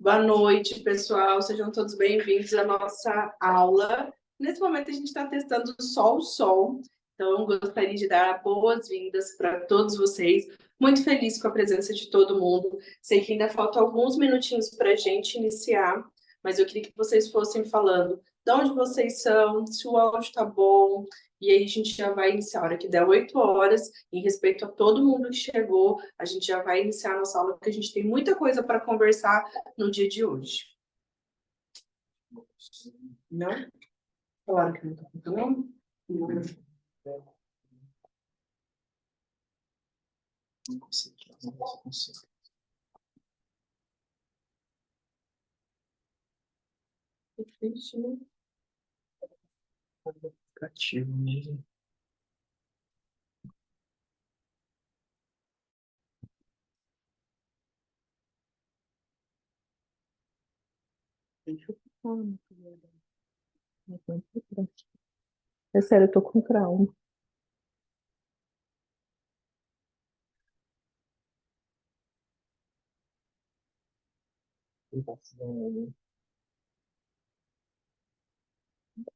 Boa noite, pessoal. Sejam todos bem-vindos à nossa aula. Nesse momento, a gente está testando só o som, então gostaria de dar boas-vindas para todos vocês. Muito feliz com a presença de todo mundo. Sei que ainda falta alguns minutinhos para a gente iniciar, mas eu queria que vocês fossem falando de onde vocês são, se o áudio está bom, e aí a gente já vai iniciar. A hora que der 8 horas, em respeito a todo mundo que chegou, a gente já vai iniciar a nossa aula, porque a gente tem muita coisa para conversar no dia de hoje. Não? Falaram que não está funcionando? Não. Não consigo. Não consigo. Difícil, né? Aplicativo mesmo. Deixa eu falar. É sério, eu tô com trauma.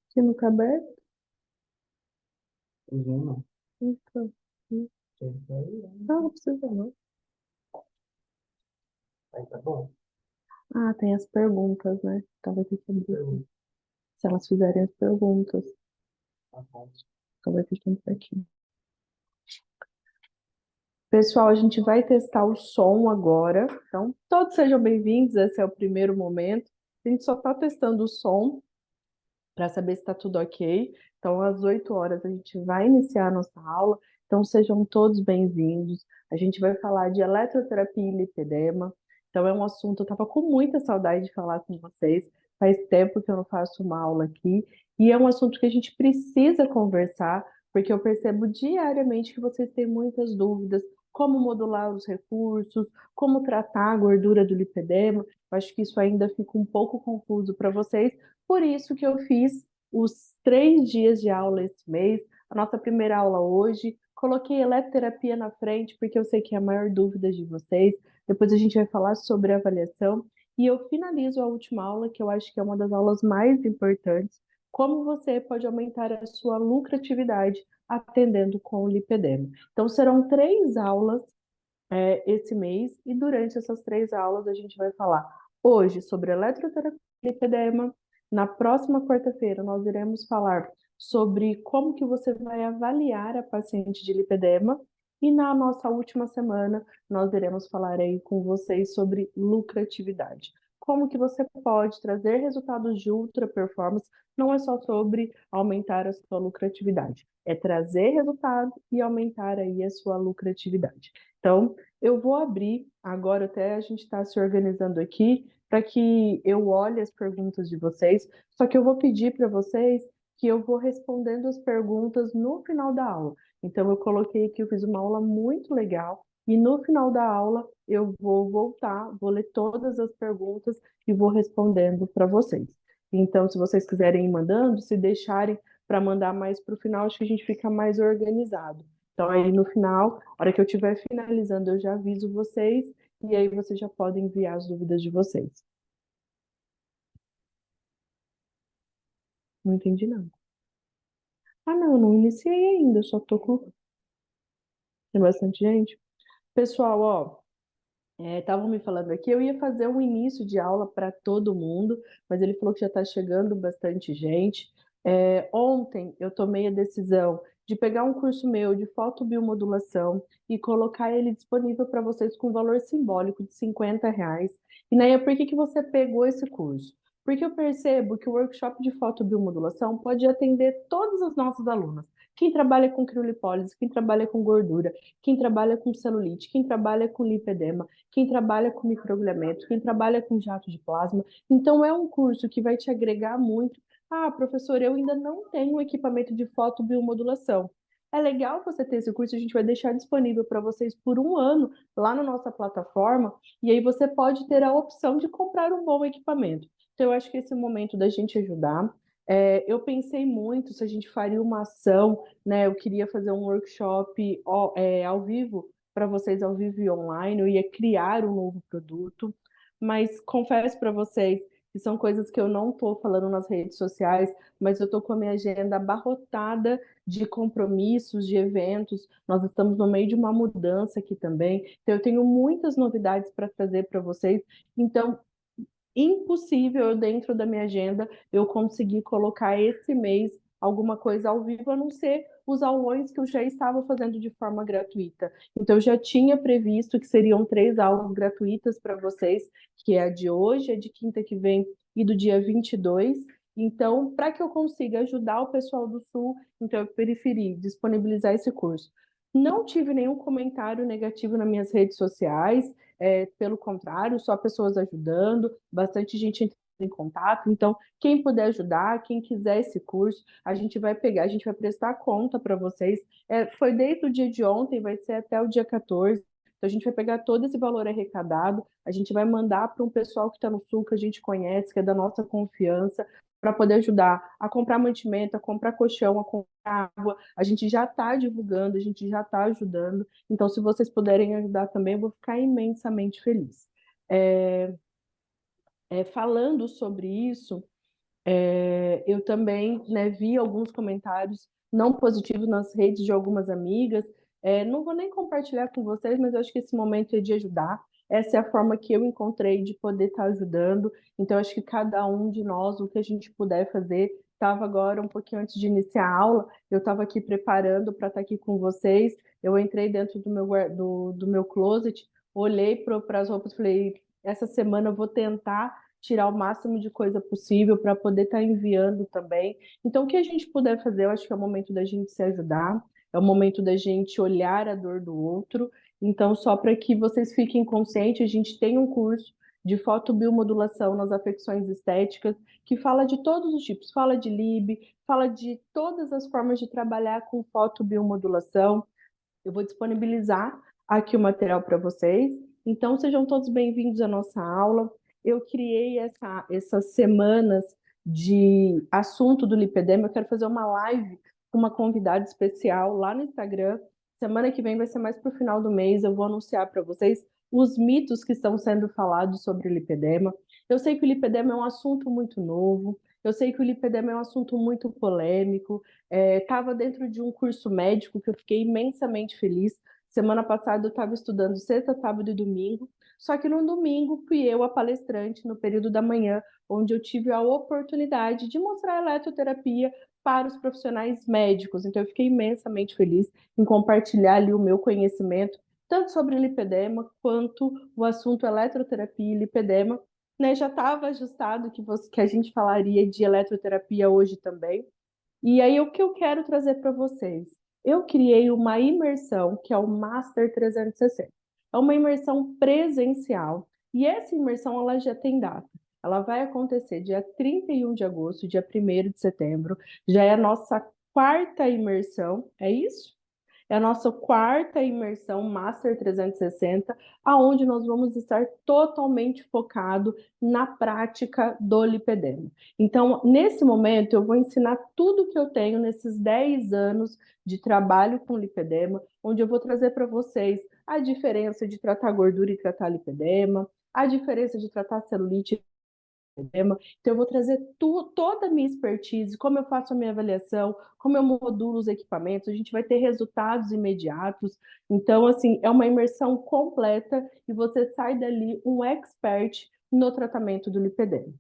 Se não tá aberto? Não. Então, não precisa não. Aí tá bom. Ah, tem as perguntas, né? Então vai ter que abrir. Se elas fizerem as perguntas. Então vai ter que entrar aqui. Pessoal, a gente vai testar o som agora. Então, todos sejam bem-vindos. Esse é o primeiro momento. A gente só está testando o som para saber se está tudo ok. Então, às 8 horas, a gente vai iniciar a nossa aula. Então, sejam todos bem-vindos. A gente vai falar de eletroterapia e lipedema. Então, é um assunto, eu estava com muita saudade de falar com vocês. Faz tempo que eu não faço uma aula aqui. E é um assunto que a gente precisa conversar, porque eu percebo diariamente que vocês têm muitas dúvidas. Como modular os recursos, como tratar a gordura do lipedema. Eu acho que isso ainda fica um pouco confuso para vocês. Por isso que eu fiz os 3 dias de aula esse mês, a nossa primeira aula hoje. Coloquei eletroterapia na frente, porque eu sei que é a maior dúvida de vocês. Depois a gente vai falar sobre avaliação. E eu finalizo a última aula, que eu acho que é uma das aulas mais importantes, como você pode aumentar a sua lucratividade atendendo com o lipedema. Então, serão 3 aulas esse mês, e durante essas 3 aulas a gente vai falar hoje sobre eletroterapia e lipedema. Na próxima quarta-feira nós iremos falar sobre como que você vai avaliar a paciente de lipedema, e na nossa última semana nós iremos falar aí com vocês sobre lucratividade. Como que você pode trazer resultados de ultra performance, não é só sobre aumentar a sua lucratividade, é trazer resultado e aumentar aí a sua lucratividade. Então, eu vou abrir agora, até a gente está se organizando aqui, para que eu olhe as perguntas de vocês, só que eu vou pedir para vocês que eu vou respondendo as perguntas no final da aula. Então, eu coloquei aqui, eu fiz uma aula muito legal, e no final da aula eu vou voltar, vou ler todas as perguntas e vou respondendo para vocês. Então, se vocês quiserem ir mandando, se deixarem para mandar mais para o final, acho que a gente fica mais organizado. Então, aí no final, a hora que eu estiver finalizando, eu já aviso vocês, e aí vocês já podem enviar as dúvidas de vocês. Não entendi nada. Ah, não, não iniciei ainda, só tô com. Tem bastante gente. Pessoal, ó, estavam me falando aqui, eu ia fazer um início de aula para todo mundo, mas ele falou que já está chegando bastante gente. Ontem eu tomei a decisão de pegar um curso meu de fotobiomodulação e colocar ele disponível para vocês com um valor simbólico de R$ 50. E Neia, por que que você pegou esse curso? Porque eu percebo que o workshop de fotobiomodulação pode atender todas as nossas alunas. Quem trabalha com criolipólise, quem trabalha com gordura, quem trabalha com celulite, quem trabalha com lipedema, quem trabalha com microagulhamento, quem trabalha com jato de plasma. Então, é um curso que vai te agregar muito. Ah, professor, eu ainda não tenho equipamento de fotobiomodulação. É legal você ter esse curso, a gente vai deixar disponível para vocês por 1 ano lá na nossa plataforma, e aí você pode ter a opção de comprar um bom equipamento. Então, eu acho que esse é o momento da gente ajudar. Eu pensei muito se a gente faria uma ação, né? Eu queria fazer um workshop ao vivo para vocês, ao vivo e online. Eu ia criar um novo produto, mas confesso para vocês que são coisas que eu não estou falando nas redes sociais, mas eu estou com a minha agenda abarrotada de compromissos, de eventos. Nós estamos no meio de uma mudança aqui também, então eu tenho muitas novidades para trazer para vocês. Então, impossível eu, dentro da minha agenda eu conseguir colocar esse mês alguma coisa ao vivo, a não ser os aulões que eu já estava fazendo de forma gratuita. Então, eu já tinha previsto que seriam 3 aulas gratuitas para vocês, que é a de hoje, a de quinta que vem e do dia 22. Então, para que eu consiga ajudar o pessoal do Sul, então eu preferi disponibilizar esse curso. Não tive nenhum comentário negativo nas minhas redes sociais, pelo contrário, só pessoas ajudando, bastante gente entrando em contato. Então, quem puder ajudar, quem quiser esse curso, a gente vai pegar, a gente vai prestar conta para vocês. Foi desde o dia de ontem, vai ser até o dia 14. Então, a gente vai pegar todo esse valor arrecadado, a gente vai mandar para um pessoal que está no Sul, que a gente conhece, que é da nossa confiança, para poder ajudar a comprar mantimento, a comprar colchão, a comprar água. A gente já está divulgando, a gente já está ajudando. Então, se vocês puderem ajudar também, eu vou ficar imensamente feliz. É, falando sobre isso, eu também, né, vi alguns comentários não positivos nas redes de algumas amigas. Não vou nem compartilhar com vocês, mas eu acho que esse momento é de ajudar. Essa é a forma que eu encontrei de poder estar ajudando. Então, acho que cada um de nós, o que a gente puder fazer. Estava agora, um pouquinho antes de iniciar a aula, eu estava aqui preparando para estar aqui com vocês. Eu entrei dentro do meu closet, olhei para as roupas e falei: essa semana eu vou tentar tirar o máximo de coisa possível para poder estar enviando também. Então, o que a gente puder fazer, eu acho que é o momento da gente se ajudar, é o momento da gente olhar a dor do outro. Então, só para que vocês fiquem conscientes, a gente tem um curso de fotobiomodulação nas afecções estéticas, que fala de todos os tipos, fala de LIB, fala de todas as formas de trabalhar com fotobiomodulação. Eu vou disponibilizar aqui o material para vocês. Então, sejam todos bem-vindos à nossa aula. Eu criei essas semanas de assunto do lipedema. Eu quero fazer uma live com uma convidada especial lá no Instagram. Semana que vem vai ser mais para o final do mês. Eu vou anunciar para vocês os mitos que estão sendo falados sobre o lipedema. Eu sei que o lipedema é um assunto muito novo. Eu sei que o lipedema é um assunto muito polêmico. Estava dentro de um curso médico que eu fiquei imensamente feliz. Semana passada eu estava estudando sexta, sábado e domingo, só que no domingo fui eu a palestrante no período da manhã, onde eu tive a oportunidade de mostrar a eletroterapia para os profissionais médicos. Então eu fiquei imensamente feliz em compartilhar ali o meu conhecimento, tanto sobre lipedema quanto o assunto eletroterapia e lipedema. Né, já estava ajustado que a gente falaria de eletroterapia hoje também. E aí, o que eu quero trazer para vocês? Eu criei uma imersão, que é o Master 360. É uma imersão presencial. E essa imersão, ela já tem data. Ela vai acontecer dia 31 de agosto, dia 1º de setembro. Já é a nossa quarta imersão, é isso? É a nossa quarta imersão Master 360, aonde nós vamos estar totalmente focado na prática do lipedema. Então, nesse momento, eu vou ensinar tudo que eu tenho nesses 10 anos de trabalho com lipedema, onde eu vou trazer para vocês a diferença de tratar gordura e tratar lipedema, a diferença de tratar celulite tema. Então, eu vou trazer toda a minha expertise, como eu faço a minha avaliação, como eu modulo os equipamentos, a gente vai ter resultados imediatos. Então, assim, é uma imersão completa e você sai dali um expert no tratamento do lipedema.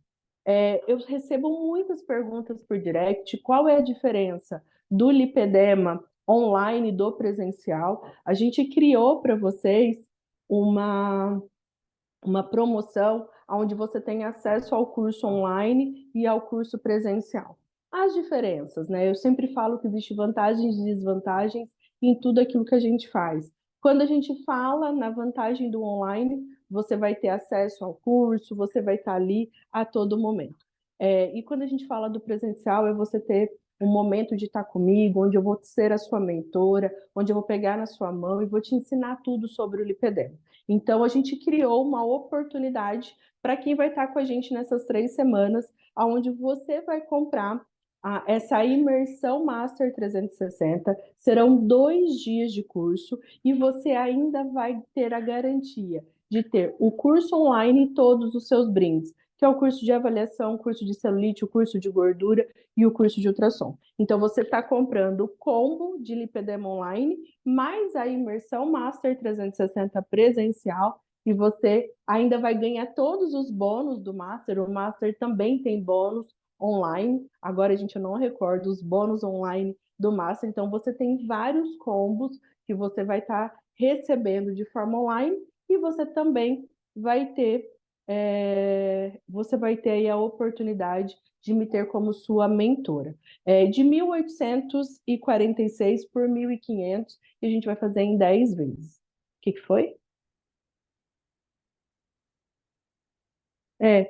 Eu recebo muitas perguntas por direct, qual é a diferença do lipedema online e do presencial? A gente criou para vocês uma promoção onde você tem acesso ao curso online e ao curso presencial. As diferenças, né? Eu sempre falo que existem vantagens e desvantagens em tudo aquilo que a gente faz. Quando a gente fala na vantagem do online, você vai ter acesso ao curso, você vai estar ali a todo momento. E quando a gente fala do presencial, é você ter um momento de estar comigo, onde eu vou ser a sua mentora, onde eu vou pegar na sua mão e vou te ensinar tudo sobre o lipedema. Então, a gente criou uma oportunidade para quem vai estar com a gente nessas 3 semanas, onde você vai comprar essa imersão Master 360. Serão 2 dias de curso e você ainda vai ter a garantia de ter o curso online e todos os seus brindes, que é o curso de avaliação, o curso de celulite, o curso de gordura e o curso de ultrassom. Então, você está comprando o combo de lipedema online, mais a imersão Master 360 presencial, e você ainda vai ganhar todos os bônus do Master. O Master também tem bônus online. Agora a gente não recorda os bônus online do Master. Então você tem vários combos que você vai estar recebendo de forma online e você também vai ter você vai ter aí a oportunidade de me ter como sua mentora. De 1.846 por 1.500 e a gente vai fazer em 10 vezes. O que foi?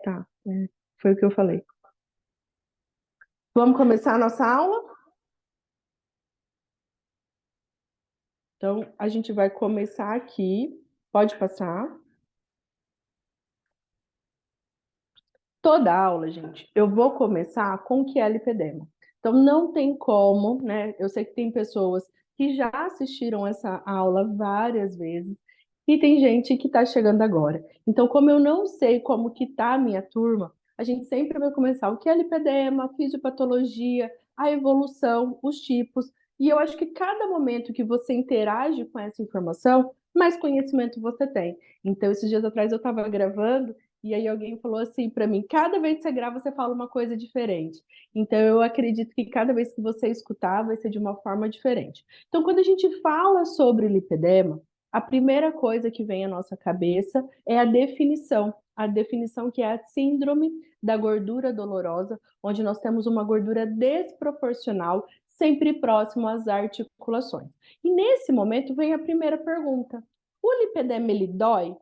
Tá. Foi o que eu falei. Vamos começar a nossa aula? Então, a gente vai começar aqui. Pode passar. Toda aula, gente, eu vou começar com o que é lipedema. Então, não tem como, né? Eu sei que tem pessoas que já assistiram essa aula várias vezes e tem gente que está chegando agora. Então, como eu não sei como que tá a minha turma, a gente sempre vai começar o que é lipedema, fisiopatologia, a evolução, os tipos. E eu acho que cada momento que você interage com essa informação, mais conhecimento você tem. Então, esses dias atrás eu estava gravando e aí alguém falou assim para mim, cada vez que você grava, você fala uma coisa diferente. Então eu acredito que cada vez que você escutar, vai ser de uma forma diferente. Então, quando a gente fala sobre lipedema, a primeira coisa que vem à nossa cabeça é a definição. A definição que é a síndrome da gordura dolorosa, onde nós temos uma gordura desproporcional, sempre próximo às articulações. E nesse momento vem a primeira pergunta. O lipedema, ele dói?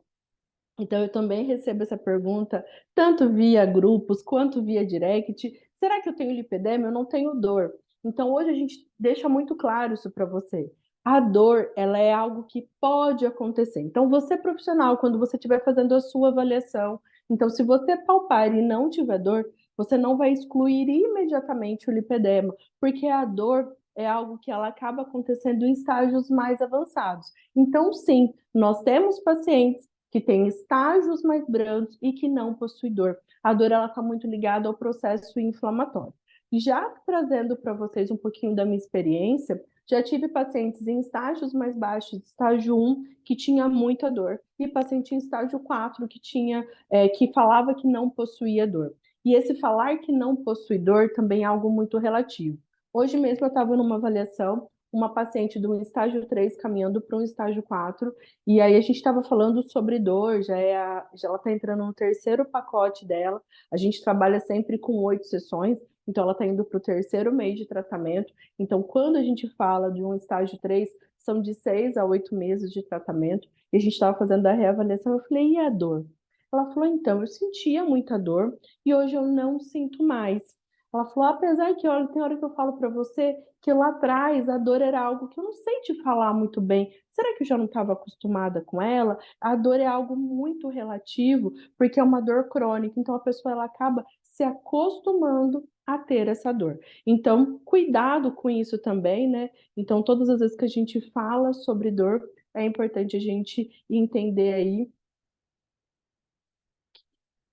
Então, eu também recebo essa pergunta, tanto via grupos quanto via direct. Será que eu tenho lipedema? Eu não tenho dor. Então, hoje a gente deixa muito claro isso para você. A dor, ela é algo que pode acontecer. Então, você profissional, quando você estiver fazendo a sua avaliação, então, se você palpar e não tiver dor, você não vai excluir imediatamente o lipedema, porque a dor é algo que ela acaba acontecendo em estágios mais avançados. Então, sim, nós temos pacientes que tem estágios mais brandos e que não possui dor. A dor ela está muito ligada ao processo inflamatório. Já trazendo para vocês um pouquinho da minha experiência, já tive pacientes em estágios mais baixos, estágio 1, que tinha muita dor, e paciente em estágio 4, que falava que não possuía dor. E esse falar que não possui dor também é algo muito relativo. Hoje mesmo eu estava numa avaliação, uma paciente do estágio 3 caminhando para um estágio 4, e aí a gente estava falando sobre dor, já ela está entrando no terceiro pacote dela. A gente trabalha sempre com 8 sessões, então ela está indo para o terceiro mês de tratamento. Então, quando a gente fala de um estágio 3, são de 6 a 8 meses de tratamento. E a gente estava fazendo a reavaliação, eu falei, e a dor? Ela falou, então, eu sentia muita dor e hoje eu não sinto mais. Ela falou, apesar que olha, tem hora que eu falo para você que lá atrás a dor era algo que eu não sei te falar muito bem. Será que eu já não estava acostumada com ela? A dor é algo muito relativo, porque é uma dor crônica, então a pessoa ela acaba se acostumando a ter essa dor. Então, cuidado com isso também, né? Então, todas as vezes que a gente fala sobre dor, é importante a gente entender aí.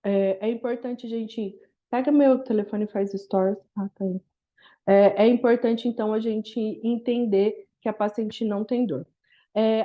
É importante a gente. Pega meu telefone e faz stories. Ah, tá aí. É importante, então, a gente entender que a paciente não tem dor.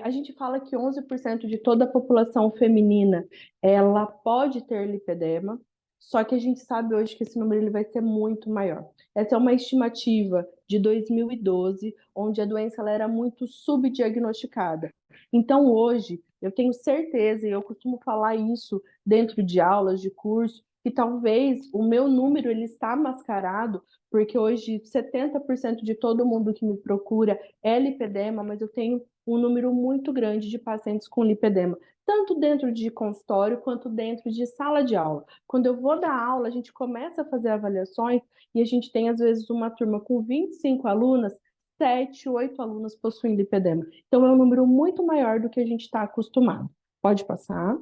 A gente fala que 11% de toda a população feminina ela pode ter lipedema, só que a gente sabe hoje que esse número ele vai ser muito maior. Essa é uma estimativa de 2012, onde a doença ela era muito subdiagnosticada. Então, hoje, eu tenho certeza, e eu costumo falar isso dentro de aulas, de curso, que talvez o meu número ele está mascarado porque hoje 70% de todo mundo que me procura é lipedema, mas eu tenho um número muito grande de pacientes com lipedema, tanto dentro de consultório quanto dentro de sala de aula. Quando eu vou dar aula, a gente começa a fazer avaliações e a gente tem, às vezes, uma turma com 25 alunas, 7, 8 alunas possuem lipedema. Então, é um número muito maior do que a gente está acostumado. Pode passar.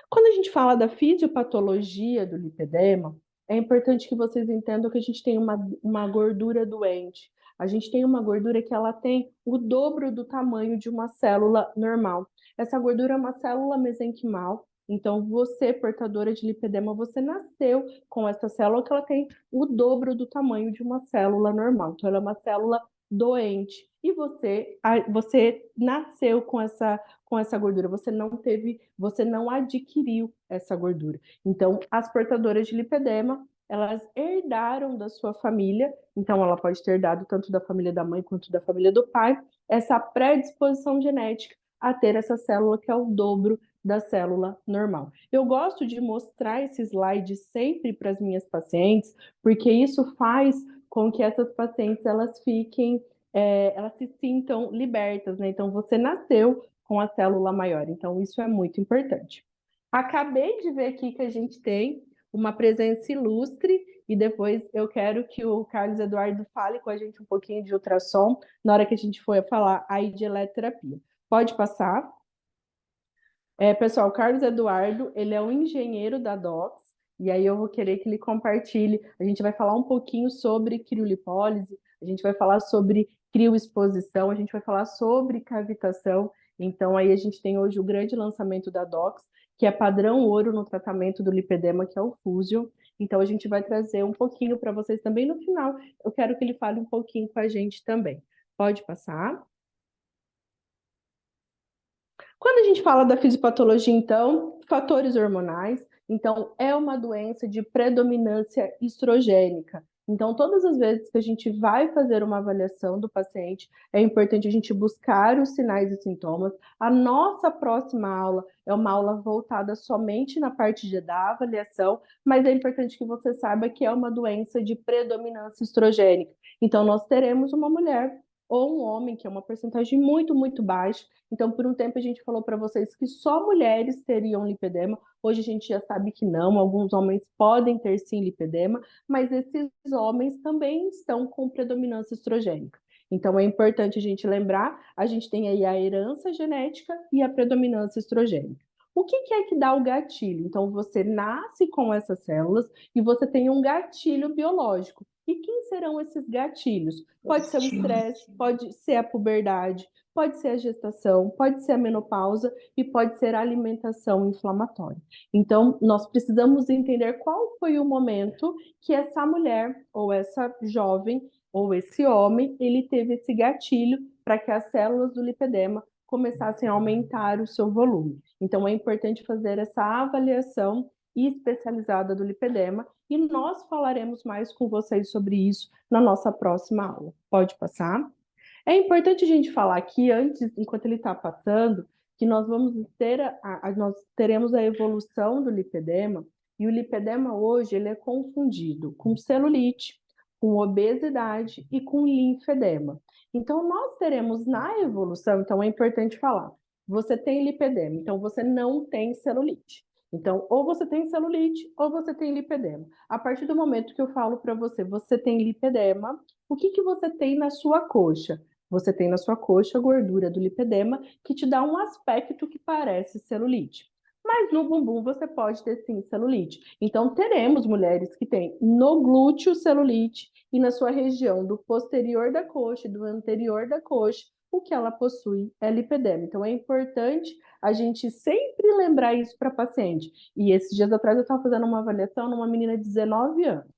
Quando a gente fala da fisiopatologia do lipedema, é importante que vocês entendam que a gente tem uma gordura doente. A gente tem uma gordura que ela tem o dobro do tamanho de uma célula normal. Essa gordura é uma célula mesenquimal. Então, você, portadora de lipedema, você nasceu com essa célula que ela tem o dobro do tamanho de uma célula normal. Então, ela é uma célula doente. E você nasceu com essa gordura, você não adquiriu essa gordura. Então, as portadoras de lipedema, elas herdaram da sua família, então ela pode ter herdado tanto da família da mãe quanto da família do pai, essa predisposição genética a ter essa célula que é o dobro da célula normal. Eu gosto de mostrar esse slide sempre para as minhas pacientes, porque isso faz com que essas pacientes elas se sintam libertas, né? Então você nasceu com a célula maior, então isso é muito importante. Acabei de ver aqui que a gente tem uma presença ilustre e depois eu quero que o Carlos Eduardo fale com a gente um pouquinho de ultrassom na hora que a gente for falar aí de eletroterapia. Pode passar. Pessoal, o Carlos Eduardo, ele é um engenheiro da DOCS, e aí eu vou querer que ele compartilhe. A gente vai falar um pouquinho sobre criolipólise, a gente vai falar sobre crioexposição, a gente vai falar sobre cavitação. Então, aí a gente tem hoje o grande lançamento da DOCS, que é padrão ouro no tratamento do lipedema, que é o Fusion. Então, a gente vai trazer um pouquinho para vocês também no final. Eu quero que ele fale um pouquinho com a gente também. Pode passar. Quando a gente fala da fisiopatologia, então, fatores hormonais, então é uma doença de predominância estrogênica. Então, todas as vezes que a gente vai fazer uma avaliação do paciente, é importante a gente buscar os sinais e sintomas. A nossa próxima aula é uma aula voltada somente na parte da avaliação, mas é importante que você saiba que é uma doença de predominância estrogênica. Então, nós teremos uma mulher ou um homem, que é uma porcentagem muito, muito baixa. Então, por um tempo, a gente falou para vocês que só mulheres teriam lipedema. Hoje a gente já sabe que não, alguns homens podem ter sim lipedema, mas esses homens também estão com predominância estrogênica. Então, é importante a gente lembrar, a gente tem aí a herança genética e a predominância estrogênica. O que é que dá o gatilho? Então, você nasce com essas células e você tem um gatilho biológico. E quem serão esses gatilhos? Pode ser o estresse, pode ser a puberdade, pode ser a gestação, pode ser a menopausa e pode ser a alimentação inflamatória. Então, nós precisamos entender qual foi o momento que essa mulher, ou essa jovem, ou esse homem, ele teve esse gatilho para que as células do lipedema começassem a aumentar o seu volume. Então, é importante fazer essa avaliação especializada do lipedema e nós falaremos mais com vocês sobre isso na nossa próxima aula. Pode passar? É importante a gente falar aqui, antes, enquanto ele está passando, que nós vamos ter nós teremos a evolução do lipedema, e o lipedema hoje ele é confundido com celulite, com obesidade e com linfedema. Então, nós teremos na evolução, então é importante falar, você tem lipedema, então você não tem celulite. Então, ou você tem celulite ou você tem lipedema. A partir do momento que eu falo para você, você tem lipedema, o que você tem na sua coxa? Você tem na sua coxa a gordura do lipedema, que te dá um aspecto que parece celulite. Mas no bumbum você pode ter sim celulite. Então, teremos mulheres que têm no glúteo celulite e na sua região do posterior da coxa e do anterior da coxa, o que ela possui é lipedema. Então, é importante a gente sempre lembrar isso para a paciente. E esses dias atrás eu estava fazendo uma avaliação numa menina de 19 anos.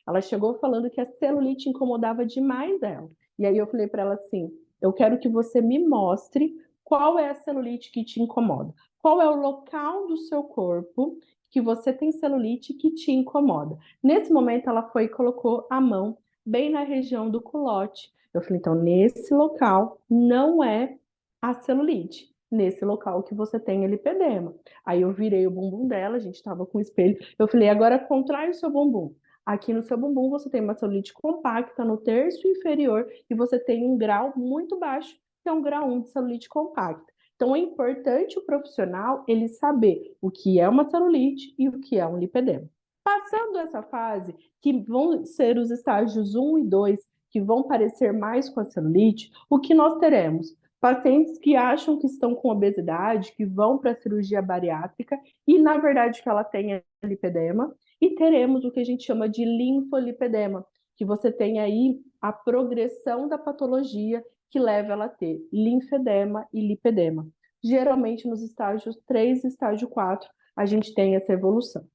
Ela chegou falando que a celulite incomodava demais ela. E aí eu falei para ela assim: eu quero que você me mostre qual é a celulite que te incomoda. Qual é o local do seu corpo que você tem celulite que te incomoda? Nesse momento, ela foi e colocou a mão bem na região do culote. Eu falei: então, nesse local não é a celulite. Nesse local que você tem lipedema. Aí eu virei o bumbum dela, a gente estava com o espelho. Eu falei: agora contrai o seu bumbum. Aqui no seu bumbum você tem uma celulite compacta no terço inferior e você tem um grau muito baixo, que é um grau 1 de celulite compacta. Então é importante o profissional ele saber o que é uma celulite e o que é um lipedema. Passando essa fase, que vão ser os estágios 1 e 2, que vão parecer mais com a celulite, o que nós teremos? Pacientes que acham que estão com obesidade, que vão para a cirurgia bariátrica e, na verdade, que ela tem lipedema, e teremos o que a gente chama de linfolipedema, que você tem aí a progressão da patologia que leva ela a ter linfedema e lipedema. Geralmente nos estágios 3 e estágio 4, a gente tem essa evolução.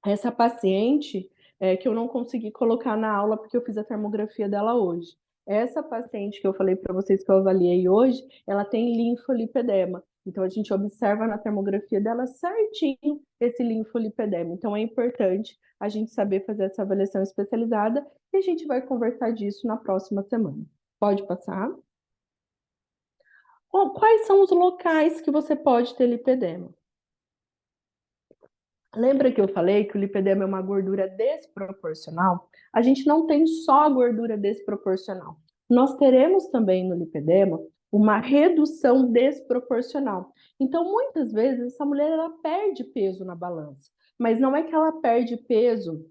Essa paciente, que eu não consegui colocar na aula porque eu fiz a termografia dela hoje. Essa paciente que eu falei para vocês que eu avaliei hoje, ela tem linfolipedema. Então, a gente observa na termografia dela certinho esse linfolipedema. Então, é importante a gente saber fazer essa avaliação especializada e a gente vai conversar disso na próxima semana. Pode passar? Bom, quais são os locais que você pode ter lipedema? Lembra que eu falei que o lipedema é uma gordura desproporcional? A gente não tem só a gordura desproporcional. Nós teremos também no lipedema uma redução desproporcional. Então, muitas vezes, essa mulher ela perde peso na balança, mas não é que ela perde peso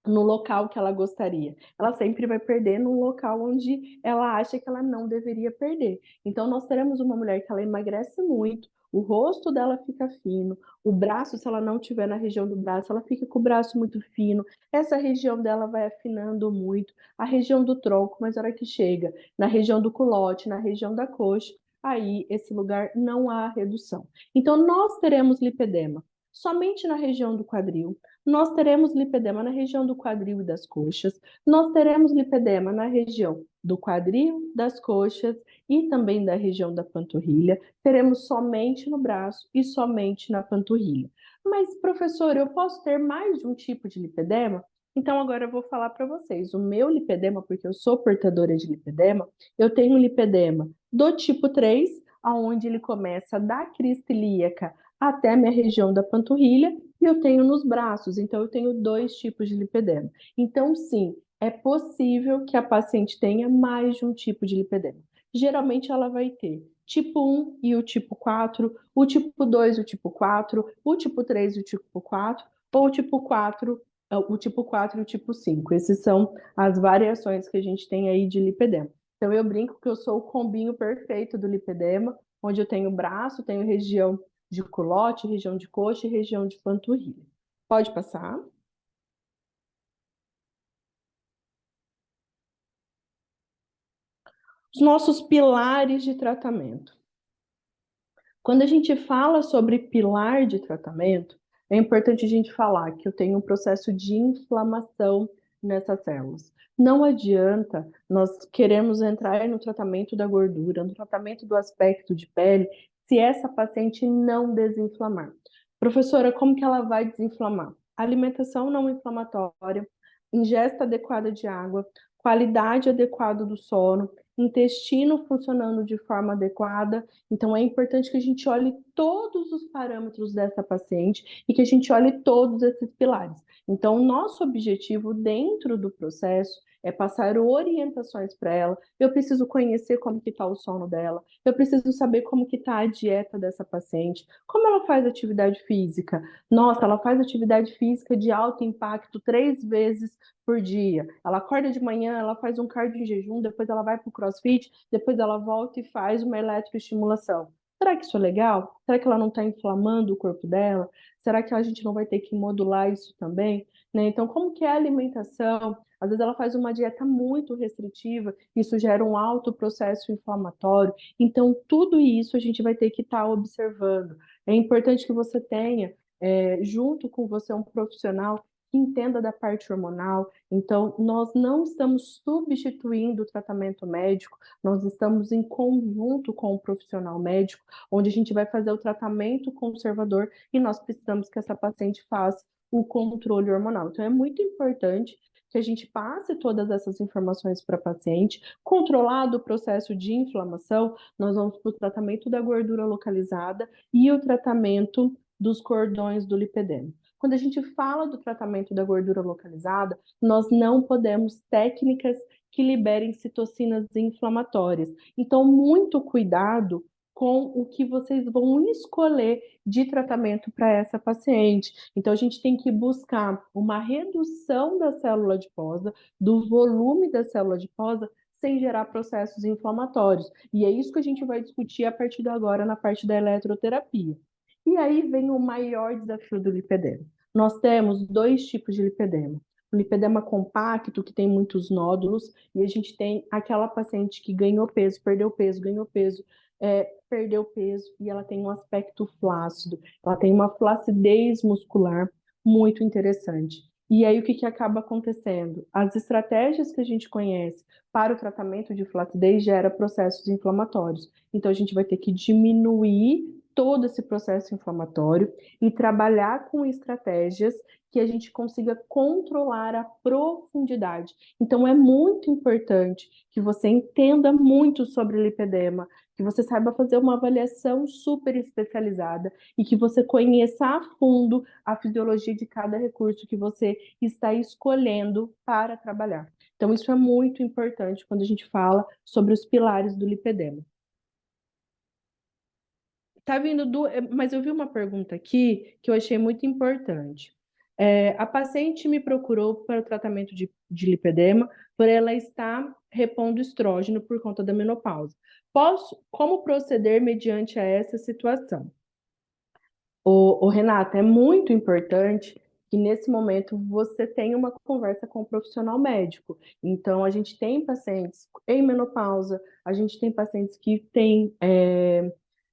no local que ela gostaria. Ela sempre vai perder no local onde ela acha que ela não deveria perder. Então, nós teremos uma mulher que ela emagrece muito, o rosto dela fica fino, o braço, se ela não tiver na região do braço, ela fica com o braço muito fino, essa região dela vai afinando muito, a região do tronco, mas na hora que chega na região do culote, na região da coxa, aí esse lugar não há redução. Então, nós teremos lipedema somente na região do quadril, nós teremos lipedema na região do quadril e das coxas, nós teremos lipedema na região do quadril, das coxas e também da região da panturrilha, teremos somente no braço e somente na panturrilha. Mas, professor, eu posso ter mais de um tipo de lipedema? Então, agora eu vou falar para vocês. O meu lipedema, porque eu sou portadora de lipedema, eu tenho um lipedema do tipo 3, onde ele começa da crista ilíaca até a minha região da panturrilha, e eu tenho nos braços, então eu tenho dois tipos de lipedema. Então, sim, é possível que a paciente tenha mais de um tipo de lipedema. Geralmente ela vai ter tipo 1 e o tipo 4, o tipo 2 e o tipo 4, o tipo 3 e o tipo 4, ou o tipo 4 e o tipo 5. Essas são as variações que a gente tem aí de lipedema. Então eu brinco que eu sou o combinho perfeito do lipedema, onde eu tenho braço, tenho região de culote, região de coxa e região de panturrilha. Pode passar. Os nossos pilares de tratamento. Quando a gente fala sobre pilar de tratamento, é importante a gente falar que eu tenho um processo de inflamação nessas células. Não adianta nós queremos entrar no tratamento da gordura, no tratamento do aspecto de pele, se essa paciente não desinflamar. Professora, como que ela vai desinflamar? Alimentação não inflamatória, ingesta adequada de água, qualidade adequada do sono, intestino funcionando de forma adequada. Então, é importante que a gente olhe todos os parâmetros dessa paciente e que a gente olhe todos esses pilares. Então, o nosso objetivo dentro do processo é passar orientações para ela. Eu preciso conhecer como que está o sono dela. Eu preciso saber como que está a dieta dessa paciente. Como ela faz atividade física? Nossa, ela faz atividade física de alto impacto 3 vezes por dia. Ela acorda de manhã, ela faz um cardio em jejum, depois ela vai para o CrossFit, depois ela volta e faz uma eletroestimulação. Será que isso é legal? Será que ela não está inflamando o corpo dela? Será que a gente não vai ter que modular isso também? Né? Então, como que é a alimentação? Às vezes ela faz uma dieta muito restritiva, isso gera um alto processo inflamatório. Então, tudo isso a gente vai ter que estar observando. É importante que você tenha, junto com você, um profissional que entenda da parte hormonal. Então, nós não estamos substituindo o tratamento médico, nós estamos em conjunto com o profissional médico, onde a gente vai fazer o tratamento conservador e nós precisamos que essa paciente faça o controle hormonal. Então, é muito importante que a gente passe todas essas informações para a paciente, controlado o processo de inflamação, nós vamos para o tratamento da gordura localizada e o tratamento dos cordões do lipedema. Quando a gente fala do tratamento da gordura localizada, nós não podemos técnicas que liberem citocinas inflamatórias. Então, muito cuidado com o que vocês vão escolher de tratamento para essa paciente. Então, a gente tem que buscar uma redução da célula adiposa, do volume da célula adiposa, sem gerar processos inflamatórios. E é isso que a gente vai discutir a partir de agora na parte da eletroterapia. E aí vem o maior desafio do lipedema. Nós temos dois tipos de lipedema. um lipedema compacto, que tem muitos nódulos, e a gente tem aquela paciente que ganhou peso, perdeu peso, ganhou peso, perdeu peso, e ela tem um aspecto flácido, ela tem uma flacidez muscular muito interessante. E aí, o que acaba acontecendo? As estratégias que a gente conhece para o tratamento de flacidez gera processos inflamatórios. Então, a gente vai ter que diminuir todo esse processo inflamatório e trabalhar com estratégias que a gente consiga controlar a profundidade. Então, é muito importante que você entenda muito sobre lipedema, que você saiba fazer uma avaliação super especializada e que você conheça a fundo a fisiologia de cada recurso que você está escolhendo para trabalhar. Então, isso é muito importante quando a gente fala sobre os pilares do lipedema. Tá vindo mas eu vi uma pergunta aqui que eu achei muito importante. A paciente me procurou para o tratamento de lipedema por ela estar repondo estrógeno por conta da menopausa. Como proceder mediante a essa situação? Renata, é muito importante que nesse momento você tenha uma conversa com o profissional médico. Então, a gente tem pacientes em menopausa, a gente tem pacientes que têm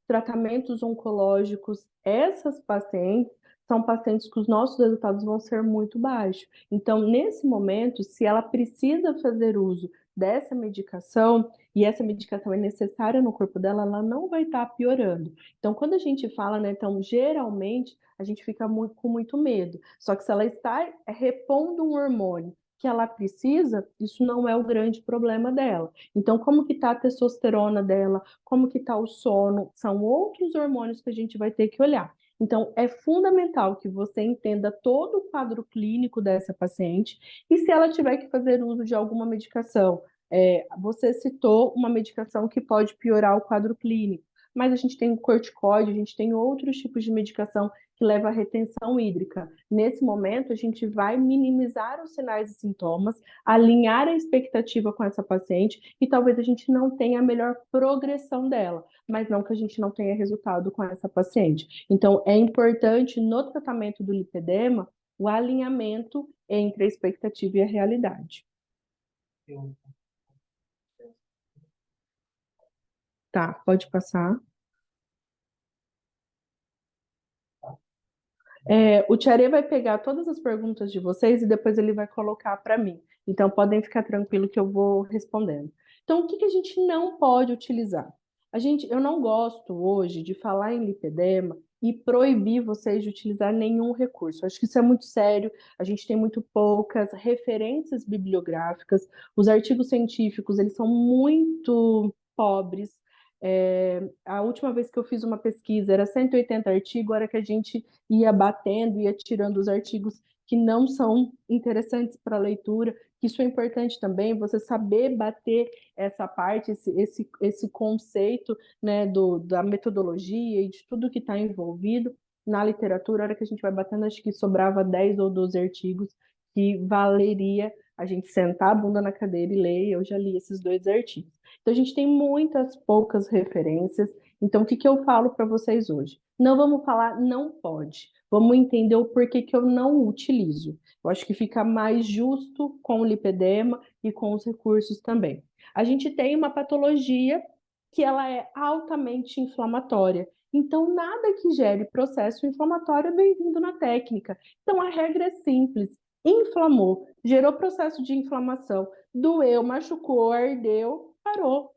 tratamentos oncológicos. Essas pacientes são pacientes que os nossos resultados vão ser muito baixos. Então, nesse momento, se ela precisa fazer uso dessa medicação, e essa medicação é necessária no corpo dela, ela não vai estar piorando. Então, quando a gente fala, né, então, geralmente, a gente fica com muito medo. Só que se ela está repondo um hormônio que ela precisa, isso não é o grande problema dela. Então, como que está a testosterona dela, como que está o sono, são outros hormônios que a gente vai ter que olhar. Então, é fundamental que você entenda todo o quadro clínico dessa paciente e se ela tiver que fazer uso de alguma medicação, você citou uma medicação que pode piorar o quadro clínico, mas a gente tem o corticoide, a gente tem outros tipos de medicação que leva à retenção hídrica. Nesse momento, a gente vai minimizar os sinais e sintomas, alinhar a expectativa com essa paciente e talvez a gente não tenha a melhor progressão dela, mas não que a gente não tenha resultado com essa paciente. Então, é importante no tratamento do lipedema o alinhamento entre a expectativa e a realidade. Tá, pode passar. O Tiare vai pegar todas as perguntas de vocês e depois ele vai colocar para mim. Então, podem ficar tranquilo que eu vou respondendo. Então, o que que a gente não pode utilizar? Eu não gosto hoje de falar em lipedema e proibir vocês de utilizar nenhum recurso. Acho que isso é muito sério. A gente tem muito poucas referências bibliográficas. Os artigos científicos, eles são muito pobres. A última vez que eu fiz uma pesquisa era 180 artigos, era que a gente ia batendo, ia tirando os artigos que não são interessantes para a leitura. Isso é importante também, você saber bater essa parte, esse conceito, né, da metodologia e de tudo que está envolvido na literatura. A hora que a gente vai batendo, acho que sobrava 10 ou 12 artigos que valeria a gente sentar a bunda na cadeira e ler, e eu já li esses 2 artigos. Então, a gente tem muitas poucas referências. Então, o que que eu falo para vocês hoje? Não vamos falar não pode. Vamos entender o porquê que eu não utilizo. Eu acho que fica mais justo com o lipedema e com os recursos também. A gente tem uma patologia que ela é altamente inflamatória. Então, nada que gere processo inflamatório é bem-vindo na técnica. Então, a regra é simples. Inflamou, gerou processo de inflamação, doeu, machucou, ardeu, parou.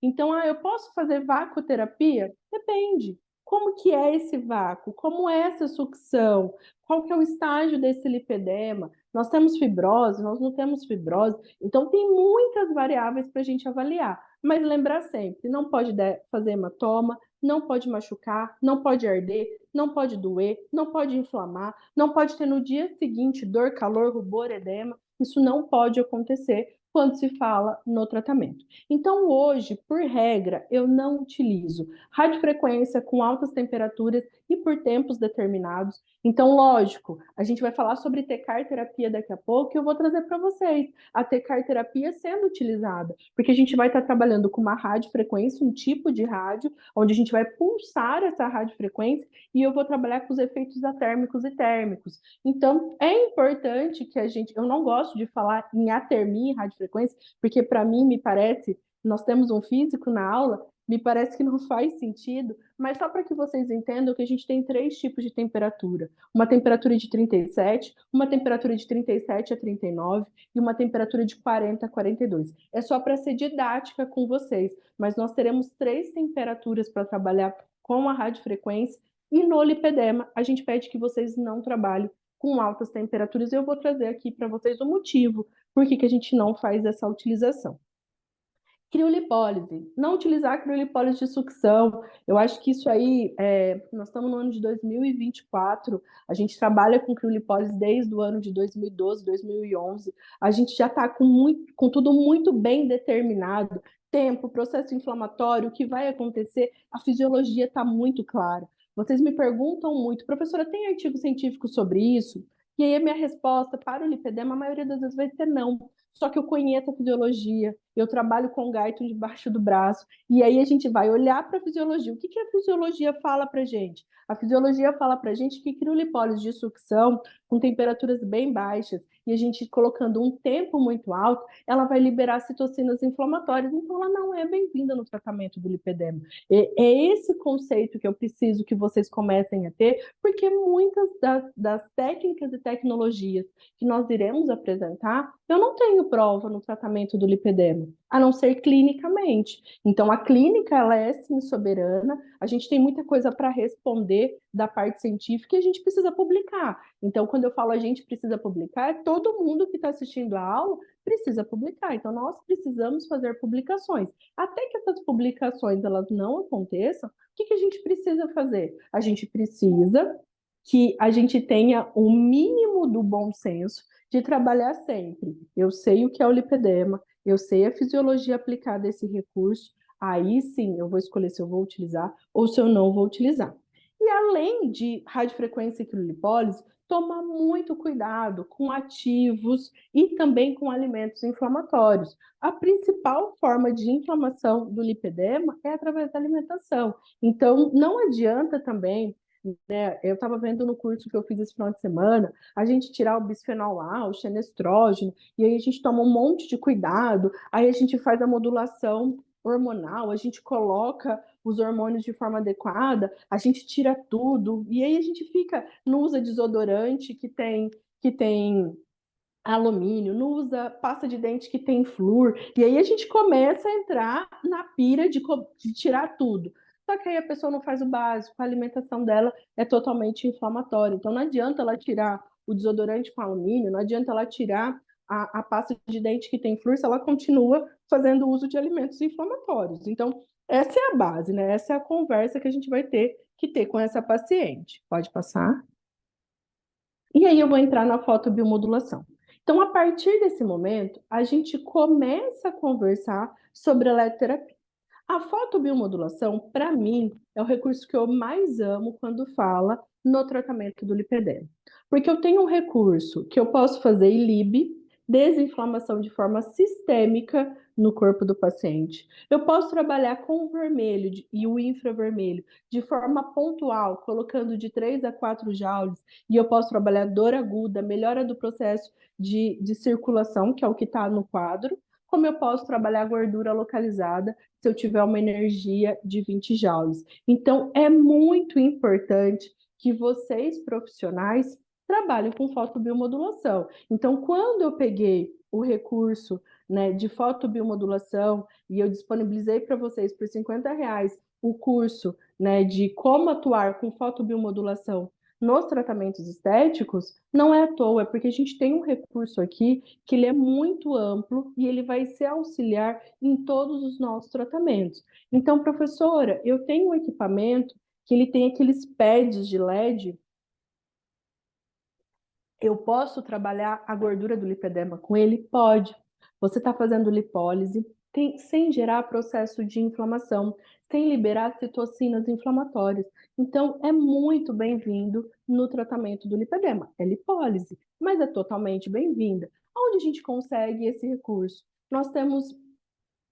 Então, eu posso fazer vacoterapia? Depende. Como que é esse vácuo? Como é essa sucção? Qual que é o estágio desse lipedema? Nós temos fibrose? Nós não temos fibrose? Então, tem muitas variáveis para a gente avaliar. Mas lembrar sempre, não pode fazer hematoma, não pode machucar, não pode arder, não pode doer, não pode inflamar, não pode ter no dia seguinte dor, calor, rubor, edema. Isso não pode acontecer, quando se fala no tratamento. Então, hoje, por regra, eu não utilizo radiofrequência com altas temperaturas e por tempos determinados. Então, lógico, a gente vai falar sobre tecar terapia daqui a pouco e eu vou trazer para vocês a tecar terapia sendo utilizada, porque a gente vai estar trabalhando com uma radiofrequência, um tipo de rádio, onde a gente vai pulsar essa radiofrequência e eu vou trabalhar com os efeitos atérmicos e térmicos. Então, é importante que a gente. Eu não gosto de falar em atermia e radiofrequência, porque para mim me parece. Nós temos um físico na aula, me parece que não faz sentido, mas só para que vocês entendam que a gente tem três tipos de temperatura: uma temperatura de 37, uma temperatura de 37 a 39 e uma temperatura de 40 a 42. É só para ser didática com vocês, mas nós teremos três temperaturas para trabalhar com a radiofrequência e no lipedema a gente pede que vocês não trabalhem com altas temperaturas. Eu vou trazer aqui para vocês o motivo por que a gente não faz essa utilização. Criolipólise. Não utilizar criolipólise de sucção. Eu acho que isso aí, nós estamos no ano de 2024, a gente trabalha com criolipólise desde o ano de 2012, 2011. A gente já está com tudo muito bem determinado. Tempo, processo inflamatório, o que vai acontecer, a fisiologia está muito clara. Vocês me perguntam muito, professora, tem artigo científico sobre isso? E aí a minha resposta para o lipedema, a maioria das vezes vai ser não. Só que eu conheço a fisiologia, eu trabalho com o gaito debaixo do braço, e aí a gente vai olhar para a fisiologia. O que a fisiologia fala para a gente? A fisiologia fala para a gente que criolipólise de sucção, com temperaturas bem baixas, e a gente colocando um tempo muito alto, ela vai liberar citocinas inflamatórias, então ela não é bem-vinda no tratamento do lipedema. É esse conceito que eu preciso que vocês comecem a ter, porque muitas das técnicas e tecnologias que nós iremos apresentar, eu não tenho prova no tratamento do lipedema, a não ser clinicamente. Então, a clínica, ela é sim soberana, a gente tem muita coisa para responder da parte científica e a gente precisa publicar. Então, quando eu falo a gente precisa publicar, é todo mundo que está assistindo a aula precisa publicar. Então, nós precisamos fazer publicações. Até que essas publicações elas não aconteçam, o que a gente precisa fazer? A gente precisa que a gente tenha o mínimo do bom senso de trabalhar sempre. Eu sei o que é o lipedema, eu sei a fisiologia aplicada a esse recurso, aí sim eu vou escolher se eu vou utilizar ou se eu não vou utilizar. E além de radiofrequência e criolipólise, tomar muito cuidado com ativos e também com alimentos inflamatórios. A principal forma de inflamação do lipedema é através da alimentação. Então, não adianta também, né? Eu estava vendo no curso que eu fiz esse final de semana, a gente tirar o bisfenol A, o xenestrógeno, e aí a gente toma um monte de cuidado, aí a gente faz a modulação hormonal, a gente coloca os hormônios de forma adequada, a gente tira tudo, e aí a gente fica, não usa desodorante que tem alumínio, não usa pasta de dente que tem flúor, e aí a gente começa a entrar na pira de tirar tudo. Só que aí a pessoa não faz o básico, a alimentação dela é totalmente inflamatória. Então não adianta ela tirar o desodorante com alumínio, não adianta ela tirar a pasta de dente que tem flúor se ela continua fazendo uso de alimentos inflamatórios. Então, essa é a base, né? Essa é a conversa que a gente vai ter que ter com essa paciente. Pode passar? E aí eu vou entrar na fotobiomodulação. Então, a partir desse momento, a gente começa a conversar sobre eletroterapia. A fotobiomodulação, para mim, é o recurso que eu mais amo quando fala no tratamento do lipedema. Porque eu tenho um recurso que eu posso fazer ILIB, desinflamação de forma sistêmica no corpo do paciente. Eu posso trabalhar com o vermelho e o infravermelho de forma pontual, colocando de 3 a 4 joules, e eu posso trabalhar dor aguda, melhora do processo de circulação, que é o que está no quadro, como eu posso trabalhar gordura localizada se eu tiver uma energia de 20 joules. Então, é muito importante que vocês, profissionais, trabalhem com fotobiomodulação. Então, quando eu peguei o recurso, né, de fotobiomodulação e eu disponibilizei para vocês por R$ 50 o curso, né, de como atuar com fotobiomodulação nos tratamentos estéticos, não é à toa, é porque a gente tem um recurso aqui que ele é muito amplo e ele vai ser auxiliar em todos os nossos tratamentos. Então, professora, eu tenho um equipamento que ele tem aqueles pads de LED. Eu posso trabalhar a gordura do lipedema com ele? Pode. Você está fazendo lipólise sem gerar processo de inflamação, sem liberar citocinas inflamatórias. Então, é muito bem-vindo no tratamento do lipedema. É lipólise, mas é totalmente bem-vinda. Onde a gente consegue esse recurso? Nós temos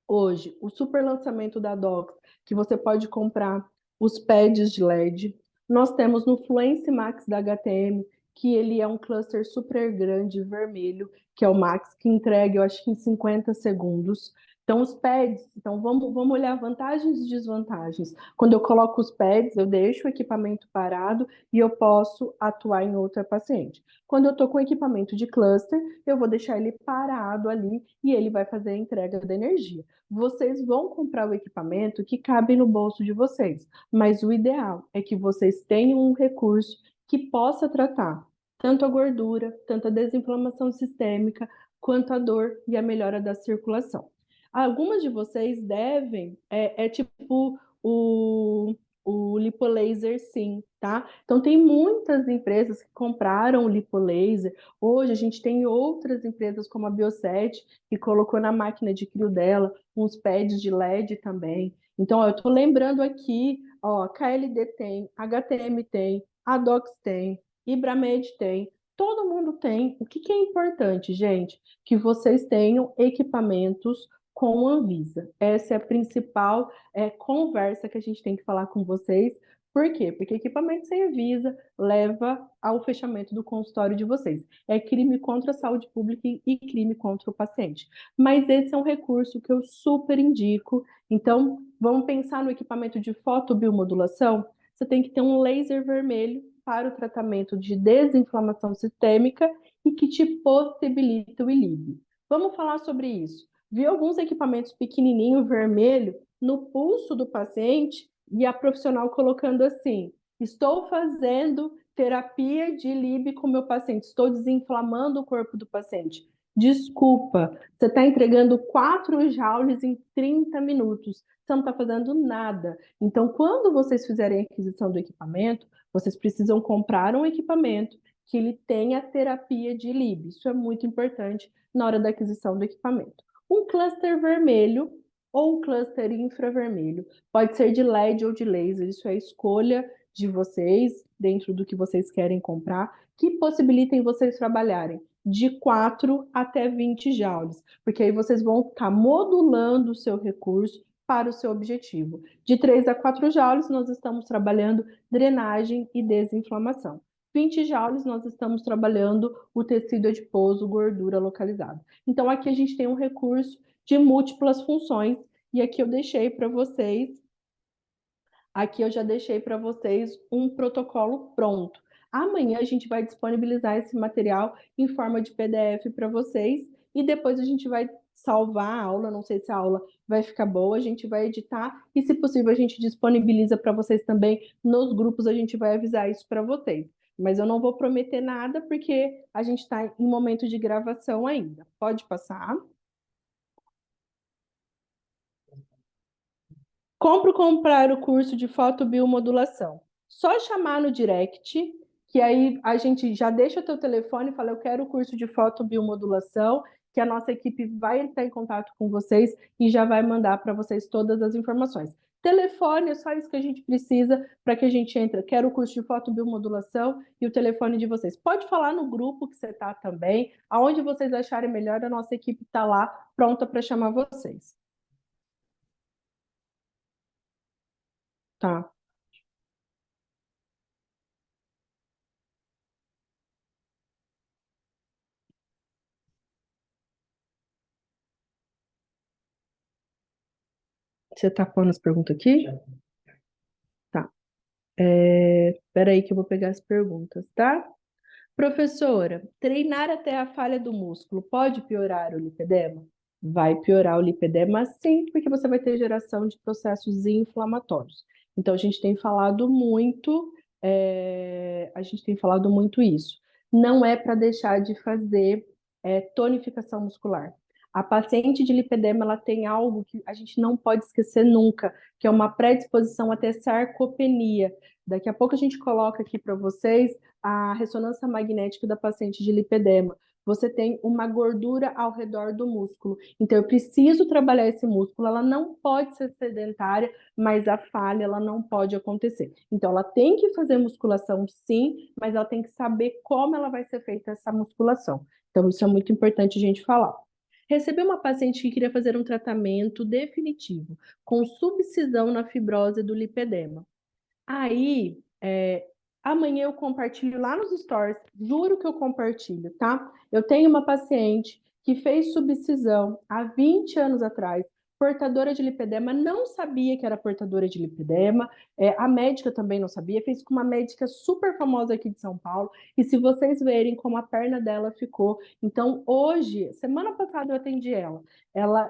hoje o super lançamento da Dox, que você pode comprar os pads de LED. Nós temos no Fluence Max da HTM, que ele é um cluster super grande vermelho, que é o Max, que entrega, eu acho que em 50 segundos. Então, os pads, então vamos olhar vantagens e desvantagens. Quando eu coloco os pads, eu deixo o equipamento parado e eu posso atuar em outra paciente. Quando eu estou com equipamento de cluster, eu vou deixar ele parado ali e ele vai fazer a entrega da energia. Vocês vão comprar o equipamento que cabe no bolso de vocês, mas o ideal é que vocês tenham um recurso que possa tratar tanto a gordura, tanto a desinflamação sistêmica, quanto a dor e a melhora da circulação. Algumas de vocês devem, tipo o lipolaser, sim, tá? Então, tem muitas empresas que compraram o lipolaser. Hoje, a gente tem outras empresas, como a Bioset, que colocou na máquina de crio dela uns pads de LED também. Então, ó, eu estou lembrando aqui, ó, KLD tem, HTM tem, Adox tem, Ibramed tem, todo mundo tem. O que que é importante, gente? Que vocês tenham equipamentos com a Anvisa. Essa é a principal conversa que a gente tem que falar com vocês. Por quê? Porque equipamento sem Anvisa leva ao fechamento do consultório de vocês. É crime contra a saúde pública e crime contra o paciente. Mas esse é um recurso que eu super indico. Então, vamos pensar no equipamento de fotobiomodulação. Você tem que ter um laser vermelho para o tratamento de desinflamação sistêmica e que te possibilita o ILIB. Vamos falar sobre isso. Vi alguns equipamentos pequenininho vermelho no pulso do paciente e a profissional colocando assim: estou fazendo terapia de ILIB com meu paciente, estou desinflamando o corpo do paciente. Desculpa, você está entregando 4 joules em 30 minutos. Você não está fazendo nada. Então, quando vocês fizerem a aquisição do equipamento, vocês precisam comprar um equipamento que ele tenha terapia de ILIB. Isso é muito importante na hora da aquisição do equipamento. Um cluster vermelho ou um cluster infravermelho. Pode ser de LED ou de laser. Isso é a escolha de vocês, dentro do que vocês querem comprar, que possibilitem vocês trabalharem de 4 até 20 joules, porque aí vocês vão estar modulando o seu recurso para o seu objetivo. De 3 a 4 joules, nós estamos trabalhando drenagem e desinflamação. 20 joules, nós estamos trabalhando o tecido adiposo, gordura localizada. Então, aqui a gente tem um recurso de múltiplas funções, e aqui eu deixei para vocês, aqui eu já deixei para vocês um protocolo pronto. Amanhã a gente vai disponibilizar esse material em forma de PDF para vocês e depois a gente vai salvar a aula, não sei se a aula vai ficar boa, a gente vai editar e, se possível, a gente disponibiliza para vocês também nos grupos, a gente vai avisar isso para vocês. Mas eu não vou prometer nada porque a gente está em momento de gravação ainda. Pode passar. Comprar o curso de fotobiomodulação. Só chamar no direct, que aí a gente já deixa o teu telefone e fala, eu quero o curso de fotobiomodulação, que a nossa equipe vai entrar em contato com vocês e já vai mandar para vocês todas as informações. Telefone é só isso que a gente precisa para que a gente entre. Quero o curso de fotobiomodulação e o telefone de vocês. Pode falar no grupo que você está também, aonde vocês acharem melhor, a nossa equipe está lá pronta para chamar vocês. Tá? Você está pondo as perguntas aqui? Tá. Espera aí que eu vou pegar as perguntas, tá? Professora, treinar até a falha do músculo pode piorar o lipedema? Vai piorar o lipedema sim, porque você vai ter geração de processos inflamatórios. Então, a gente tem falado muito isso. Não é para deixar de fazer tonificação muscular. A paciente de lipedema, ela tem algo que a gente não pode esquecer nunca, que é uma predisposição a ter sarcopenia. Daqui a pouco a gente coloca aqui para vocês a ressonância magnética da paciente de lipedema, você tem uma gordura ao redor do músculo. Então, eu preciso trabalhar esse músculo. Ela não pode ser sedentária, mas a falha ela não pode acontecer. Então, ela tem que fazer musculação, sim, mas ela tem que saber como ela vai ser feita essa musculação. Então, isso é muito importante a gente falar. Recebi uma paciente que queria fazer um tratamento definitivo, com subcisão na fibrose do lipedema. Aí, amanhã eu compartilho lá nos stories, juro que eu compartilho, tá? Eu tenho uma paciente que fez subcisão há 20 anos atrás, portadora de lipedema, não sabia que era portadora de lipedema, a médica também não sabia, fez com uma médica super famosa aqui de São Paulo, e se vocês verem como a perna dela ficou, então hoje, semana passada eu atendi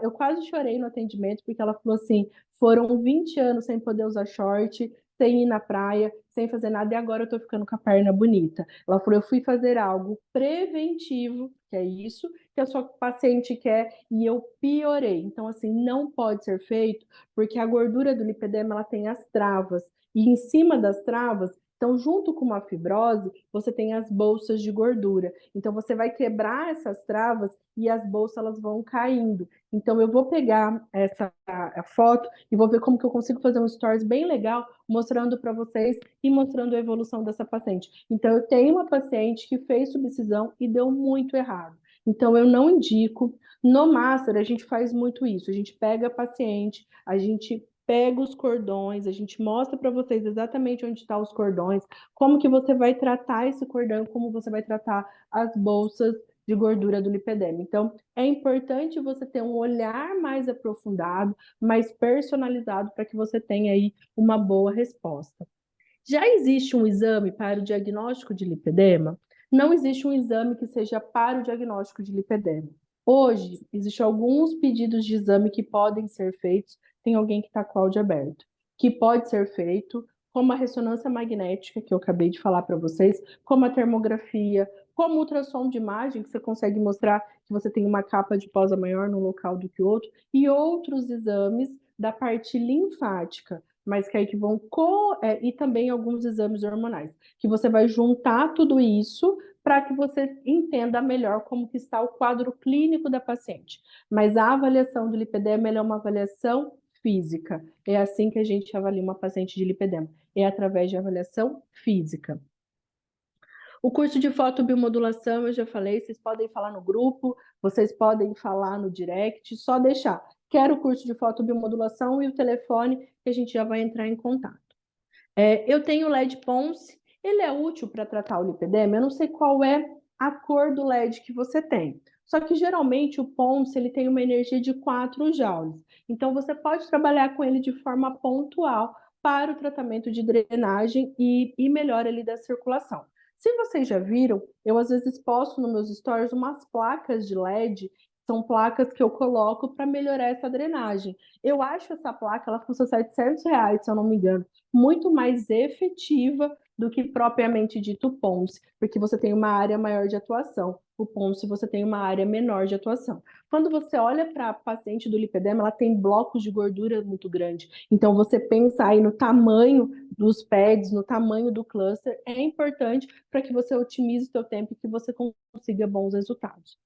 eu quase chorei no atendimento, porque ela falou assim, foram 20 anos sem poder usar short, sem ir na praia, sem fazer nada, e agora eu tô ficando com a perna bonita. Ela falou, eu fui fazer algo preventivo, que é isso, que a sua paciente quer, e eu piorei. Então, assim, não pode ser feito, porque a gordura do lipedema, ela tem as travas, e em cima das travas, então, junto com uma fibrose, você tem as bolsas de gordura. Então, você vai quebrar essas travas e as bolsas elas vão caindo. Então, eu vou pegar essa a foto e vou ver como que eu consigo fazer um stories bem legal mostrando para vocês e mostrando a evolução dessa paciente. Então, eu tenho uma paciente que fez subcisão e deu muito errado. Então, eu não indico. No Master, a gente faz muito isso. A gente pega a paciente, a gente pega os cordões, a gente mostra para vocês exatamente onde estão os cordões, como que você vai tratar esse cordão, como você vai tratar as bolsas de gordura do lipedema. Então, é importante você ter um olhar mais aprofundado, mais personalizado, para que você tenha aí uma boa resposta. Já existe um exame para o diagnóstico de lipedema? Não existe um exame que seja para o diagnóstico de lipedema. Hoje, existem alguns pedidos de exame que podem ser feitos, tem alguém que está com o áudio aberto, que pode ser feito, como a ressonância magnética, que eu acabei de falar para vocês, como a termografia, como o ultrassom de imagem, que você consegue mostrar que você tem uma capa de posa maior num local do que outro, e outros exames da parte linfática, mas que aí que vão e também alguns exames hormonais, que você vai juntar tudo isso para que você entenda melhor como que está o quadro clínico da paciente. Mas a avaliação do lipedema é uma avaliação física. É assim que a gente avalia uma paciente de lipedema. É através de avaliação física. O curso de fotobiomodulação, eu já falei, vocês podem falar no grupo, vocês podem falar no direct, só deixar. Quero o curso de fotobiomodulação e o telefone que a gente já vai entrar em contato. Eu tenho o LED Ponce, ele é útil para tratar o lipedema, eu não sei qual é a cor do LED que você tem. Só que geralmente o Ponce ele tem uma energia de 4 joules. Então você pode trabalhar com ele de forma pontual para o tratamento de drenagem e melhora ali da circulação. Se vocês já viram, eu às vezes posto nos meus stories umas placas de LED, são placas que eu coloco para melhorar essa drenagem. Eu acho essa placa, ela custa R$ 700, se eu não me engano, muito mais efetiva do que propriamente dito o PONS, porque você tem uma área maior de atuação. O PONS você tem uma área menor de atuação. Quando você olha para a paciente do lipedema, ela tem blocos de gordura muito grande. Então, você pensa aí no tamanho dos pads, no tamanho do cluster, é importante para que você otimize o seu tempo e que você consiga bons resultados.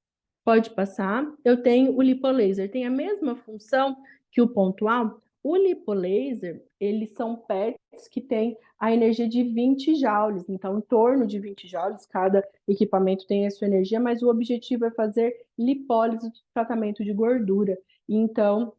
Pode passar. Eu tenho o lipolaser, tem a mesma função que o pontual. O lipolaser, eles são PETs que têm a energia de 20 joules, então em torno de 20 joules, cada equipamento tem a sua energia, mas o objetivo é fazer lipólise, tratamento de gordura. Então,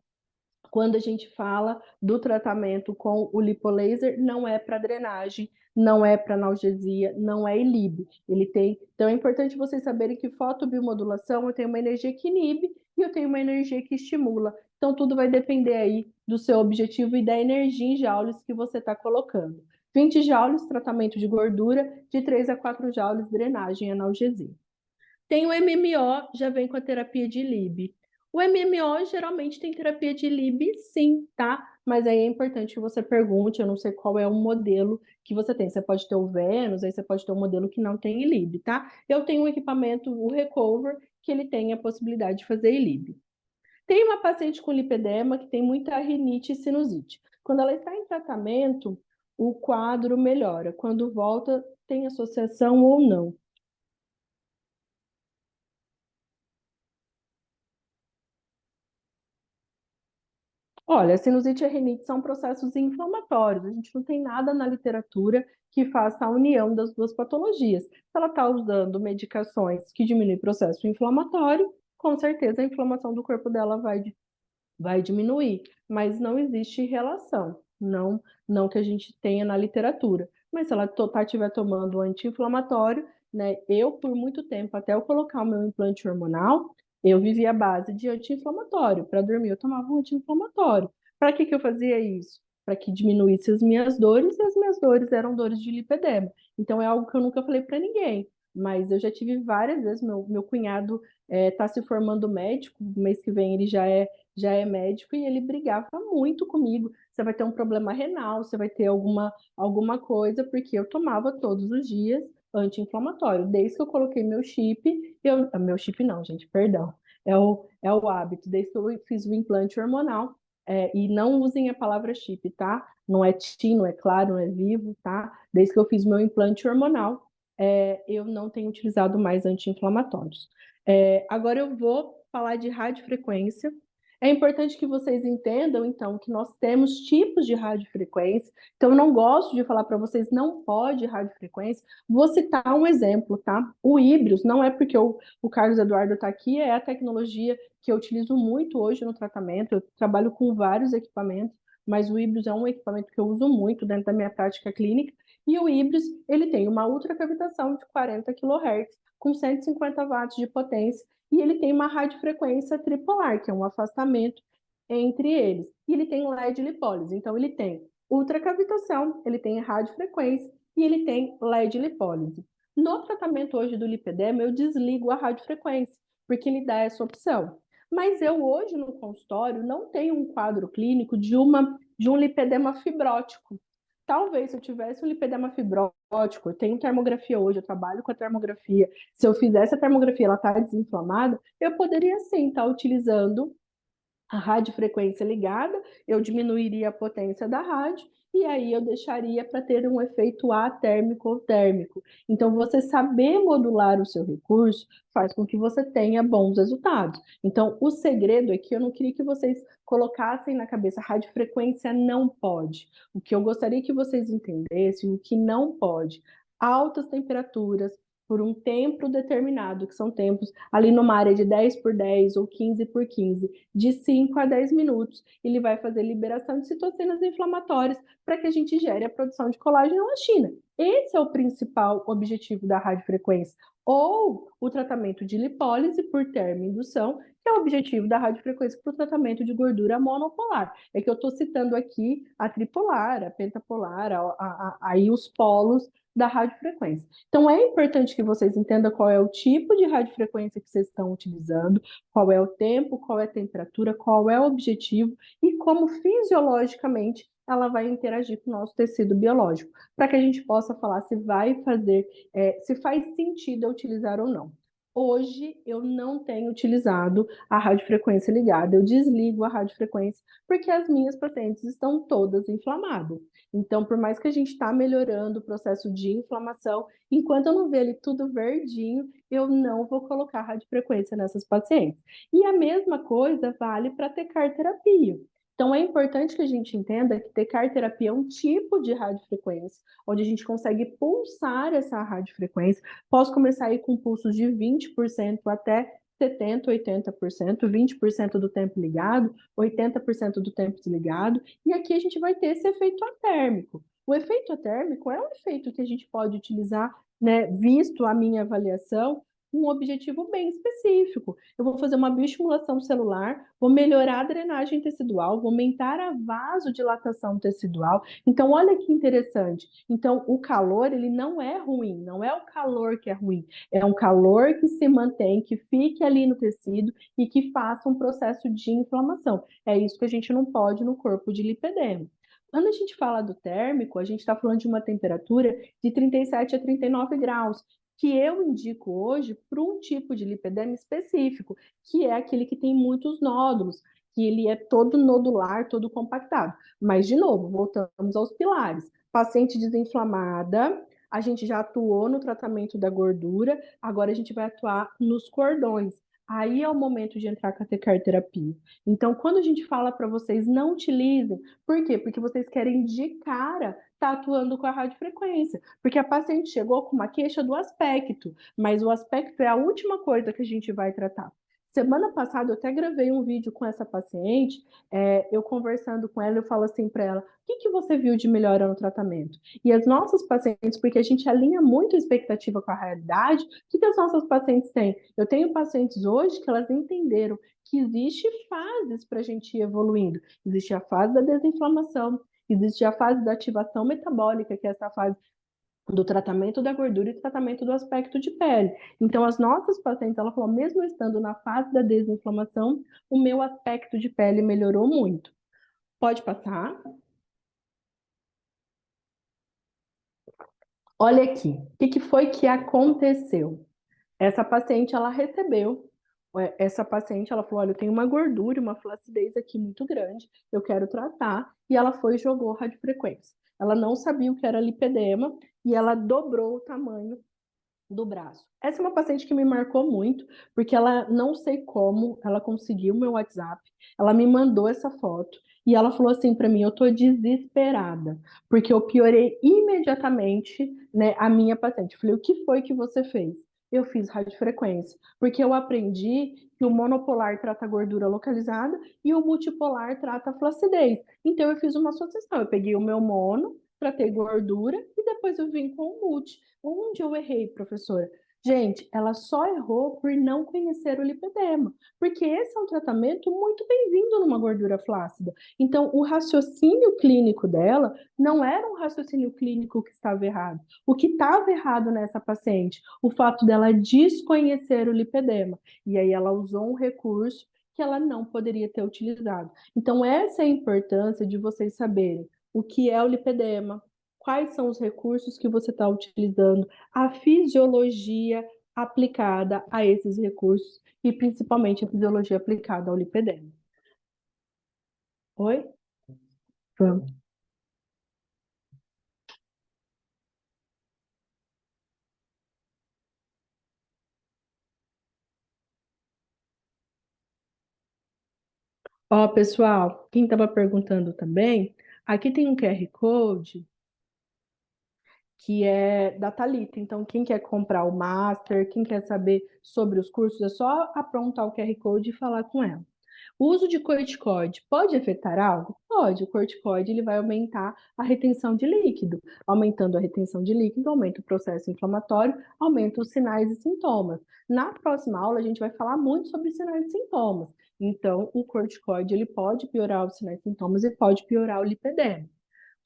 quando a gente fala do tratamento com o lipolaser, não é para drenagem, não é para analgesia, não é inibe. Ele tem, então é importante vocês saberem que fotobiomodulação eu tenho uma energia que inibe e eu tenho uma energia que estimula. Então tudo vai depender aí do seu objetivo e da energia em joules que você está colocando. 20 joules, tratamento de gordura, de 3 a 4 joules, drenagem e analgesia. Tem o MMO, já vem com a terapia de Lib. O MMO geralmente tem terapia de Lib, sim, tá? Mas aí é importante que você pergunte, eu não sei qual é o modelo que você tem. Você pode ter o Venus, aí você pode ter um modelo que não tem Lib, tá? Eu tenho um equipamento, o Recover, que ele tem a possibilidade de fazer Lib. Tem uma paciente com lipedema que tem muita rinite e sinusite. Quando ela está em tratamento, o quadro melhora. Quando volta, tem associação ou não. Olha, sinusite e rinite são processos inflamatórios. A gente não tem nada na literatura que faça a união das duas patologias. Se ela está usando medicações que diminuem o processo inflamatório, com certeza a inflamação do corpo dela vai diminuir, mas não existe relação, não que a gente tenha na literatura. Mas se ela estiver tomando um anti-inflamatório, né? Eu, por muito tempo, até eu colocar o meu implante hormonal, eu vivia à base de anti-inflamatório. Para dormir, eu tomava um anti-inflamatório. Para que eu fazia isso? Para que diminuísse as minhas dores, e as minhas dores eram dores de lipedema. Então é algo que eu nunca falei para ninguém. Mas eu já tive várias vezes, meu cunhado está se formando médico, mês que vem ele já é médico e ele brigava muito comigo. Você vai ter um problema renal, você vai ter alguma coisa, porque eu tomava todos os dias anti-inflamatório. Desde que eu coloquei meu chip, meu chip não, gente, perdão. É o hábito. Desde que eu fiz o implante hormonal, e não usem a palavra chip, tá? Não é TIM, não é Claro, não é Vivo, tá? Desde que eu fiz meu implante hormonal, eu não tenho utilizado mais anti-inflamatórios. Agora eu vou falar de radiofrequência. É importante que vocês entendam, então, que nós temos tipos de radiofrequência. Então, eu não gosto de falar para vocês não pode radiofrequência. Vou citar um exemplo, tá? O Híbrios, não é porque o Carlos Eduardo está aqui, é a tecnologia que eu utilizo muito hoje no tratamento. Eu trabalho com vários equipamentos, mas o Híbrios é um equipamento que eu uso muito dentro da minha prática clínica. E o Híbrios, ele tem uma ultracavitação de 40 kHz, com 150 watts de potência, e ele tem uma radiofrequência tripolar, que é um afastamento entre eles. E ele tem LED lipólise. Então, ele tem ultracavitação, ele tem radiofrequência e ele tem LED lipólise. No tratamento hoje do lipedema, eu desligo a radiofrequência, porque ele dá essa opção. Mas eu hoje no consultório não tenho um quadro clínico de um lipedema fibrótico. Talvez se eu tivesse um lipedema fibrótico, eu tenho termografia hoje, eu trabalho com a termografia. Se eu fizesse a termografia, ela está desinflamada, eu poderia sim estar utilizando a radiofrequência ligada, eu diminuiria a potência da rádio e aí eu deixaria para ter um efeito atérmico ou térmico. Então, você saber modular o seu recurso faz com que você tenha bons resultados. Então, o segredo é que eu não queria que vocês colocassem na cabeça radiofrequência não pode. O que eu gostaria que vocês entendessem, o que não pode. Altas temperaturas, por um tempo determinado, que são tempos ali numa área de 10 por 10 ou 15 por 15, de 5 a 10 minutos. Ele vai fazer liberação de citocinas inflamatórias para que a gente gere a produção de colágeno na China. Esse é o principal objetivo da radiofrequência. Ou o tratamento de lipólise por termoindução, que é o objetivo da radiofrequência para o tratamento de gordura monopolar. É que eu estou citando aqui a tripolar, a pentapolar, aí os polos da radiofrequência. Então, é importante que vocês entendam qual é o tipo de radiofrequência que vocês estão utilizando, qual é o tempo, qual é a temperatura, qual é o objetivo e como fisiologicamente ela vai interagir com o nosso tecido biológico, para que a gente possa falar se vai fazer, se faz sentido utilizar ou não. Hoje eu não tenho utilizado a radiofrequência ligada, eu desligo a radiofrequência porque as minhas pacientes estão todas inflamadas. Então, por mais que a gente está melhorando o processo de inflamação, enquanto eu não ver ele tudo verdinho, eu não vou colocar radiofrequência nessas pacientes. E a mesma coisa vale para tecar terapia. Então, é importante que a gente entenda que tecar terapia é um tipo de radiofrequência, onde a gente consegue pulsar essa radiofrequência. Posso começar aí com pulsos de 20% até 70%, 80%, 20% do tempo ligado, 80% do tempo desligado, e aqui a gente vai ter esse efeito atérmico. O efeito atérmico é um efeito que a gente pode utilizar, né, visto a minha avaliação, um objetivo bem específico. Eu vou fazer uma bioestimulação celular, vou melhorar a drenagem tecidual, vou aumentar a vasodilatação tecidual. Então, olha que interessante. Então, o calor, ele não é ruim, não é o calor que é ruim, é um calor que se mantém, que fique ali no tecido e que faça um processo de inflamação. É isso que a gente não pode no corpo de lipedema. Quando a gente fala do térmico, a gente está falando de uma temperatura de 37 a 39 graus, que eu indico hoje para um tipo de lipedema específico, que é aquele que tem muitos nódulos, que ele é todo nodular, todo compactado. Mas, de novo, voltamos aos pilares. Paciente desinflamada, a gente já atuou no tratamento da gordura, agora a gente vai atuar nos cordões. aí é o momento de entrar com a tecarterapia. Então, quando a gente fala para vocês não utilizem, por quê? Porque vocês querem de cara estar atuando com a radiofrequência. Porque a paciente chegou com uma queixa do aspecto, mas o aspecto é a última coisa que a gente vai tratar. Semana passada eu até gravei um vídeo com essa paciente, eu conversando com ela, eu falo assim para ela, o que que você viu de melhora no tratamento? E as nossas pacientes, porque a gente alinha muito a expectativa com a realidade, o que que as nossas pacientes têm? Eu tenho pacientes hoje que elas entenderam que existe fases para a gente ir evoluindo. Existe a fase da desinflamação, existe a fase da ativação metabólica, que é essa fase do tratamento da gordura e tratamento do aspecto de pele. Então, as nossas pacientes, ela falou, mesmo estando na fase da desinflamação, o meu aspecto de pele melhorou muito. Pode passar. Olha aqui, o que que foi que aconteceu? Essa paciente, ela recebeu, essa paciente, ela falou, olha, eu tenho uma gordura, uma flacidez aqui muito grande, eu quero tratar, e ela foi e jogou radiofrequência. Ela não sabia o que era lipedema, e ela dobrou o tamanho do braço. Essa é uma paciente que me marcou muito, porque ela, não sei como, ela conseguiu o meu WhatsApp, ela me mandou essa foto, e ela falou assim para mim, eu tô desesperada, porque eu piorei imediatamente, né, a minha paciente. Eu falei, o que foi que você fez? Eu fiz radiofrequência, porque eu aprendi que o monopolar trata gordura localizada e o multipolar trata flacidez. Então eu fiz uma associação, eu peguei o meu mono, tratei gordura e depois eu vim com o multi. Onde eu errei, professora? Gente, ela só errou por não conhecer o lipedema, porque esse é um tratamento muito bem-vindo numa gordura flácida. Então, o raciocínio clínico dela não era um raciocínio clínico que estava errado. O que estava errado nessa paciente? O fato dela desconhecer o lipedema. E aí ela usou um recurso que ela não poderia ter utilizado. Então, essa é a importância de vocês saberem o que é o lipedema, quais são os recursos que você está utilizando, a fisiologia aplicada a esses recursos e principalmente a fisiologia aplicada ao lipedema. Oi? Vamos. Ó, pessoal, quem estava perguntando também, aqui tem um QR Code que é da Thalita. Então, quem quer comprar o Master, quem quer saber sobre os cursos, é só aprontar o QR Code e falar com ela. O uso de corticoide pode afetar algo? Pode. O corticoide ele vai aumentar a retenção de líquido. Aumentando a retenção de líquido, aumenta o processo inflamatório, aumenta os sinais e sintomas. Na próxima aula, a gente vai falar muito sobre sinais e sintomas. Então, o corticoide ele pode piorar os sinais e sintomas e pode piorar o lipedema.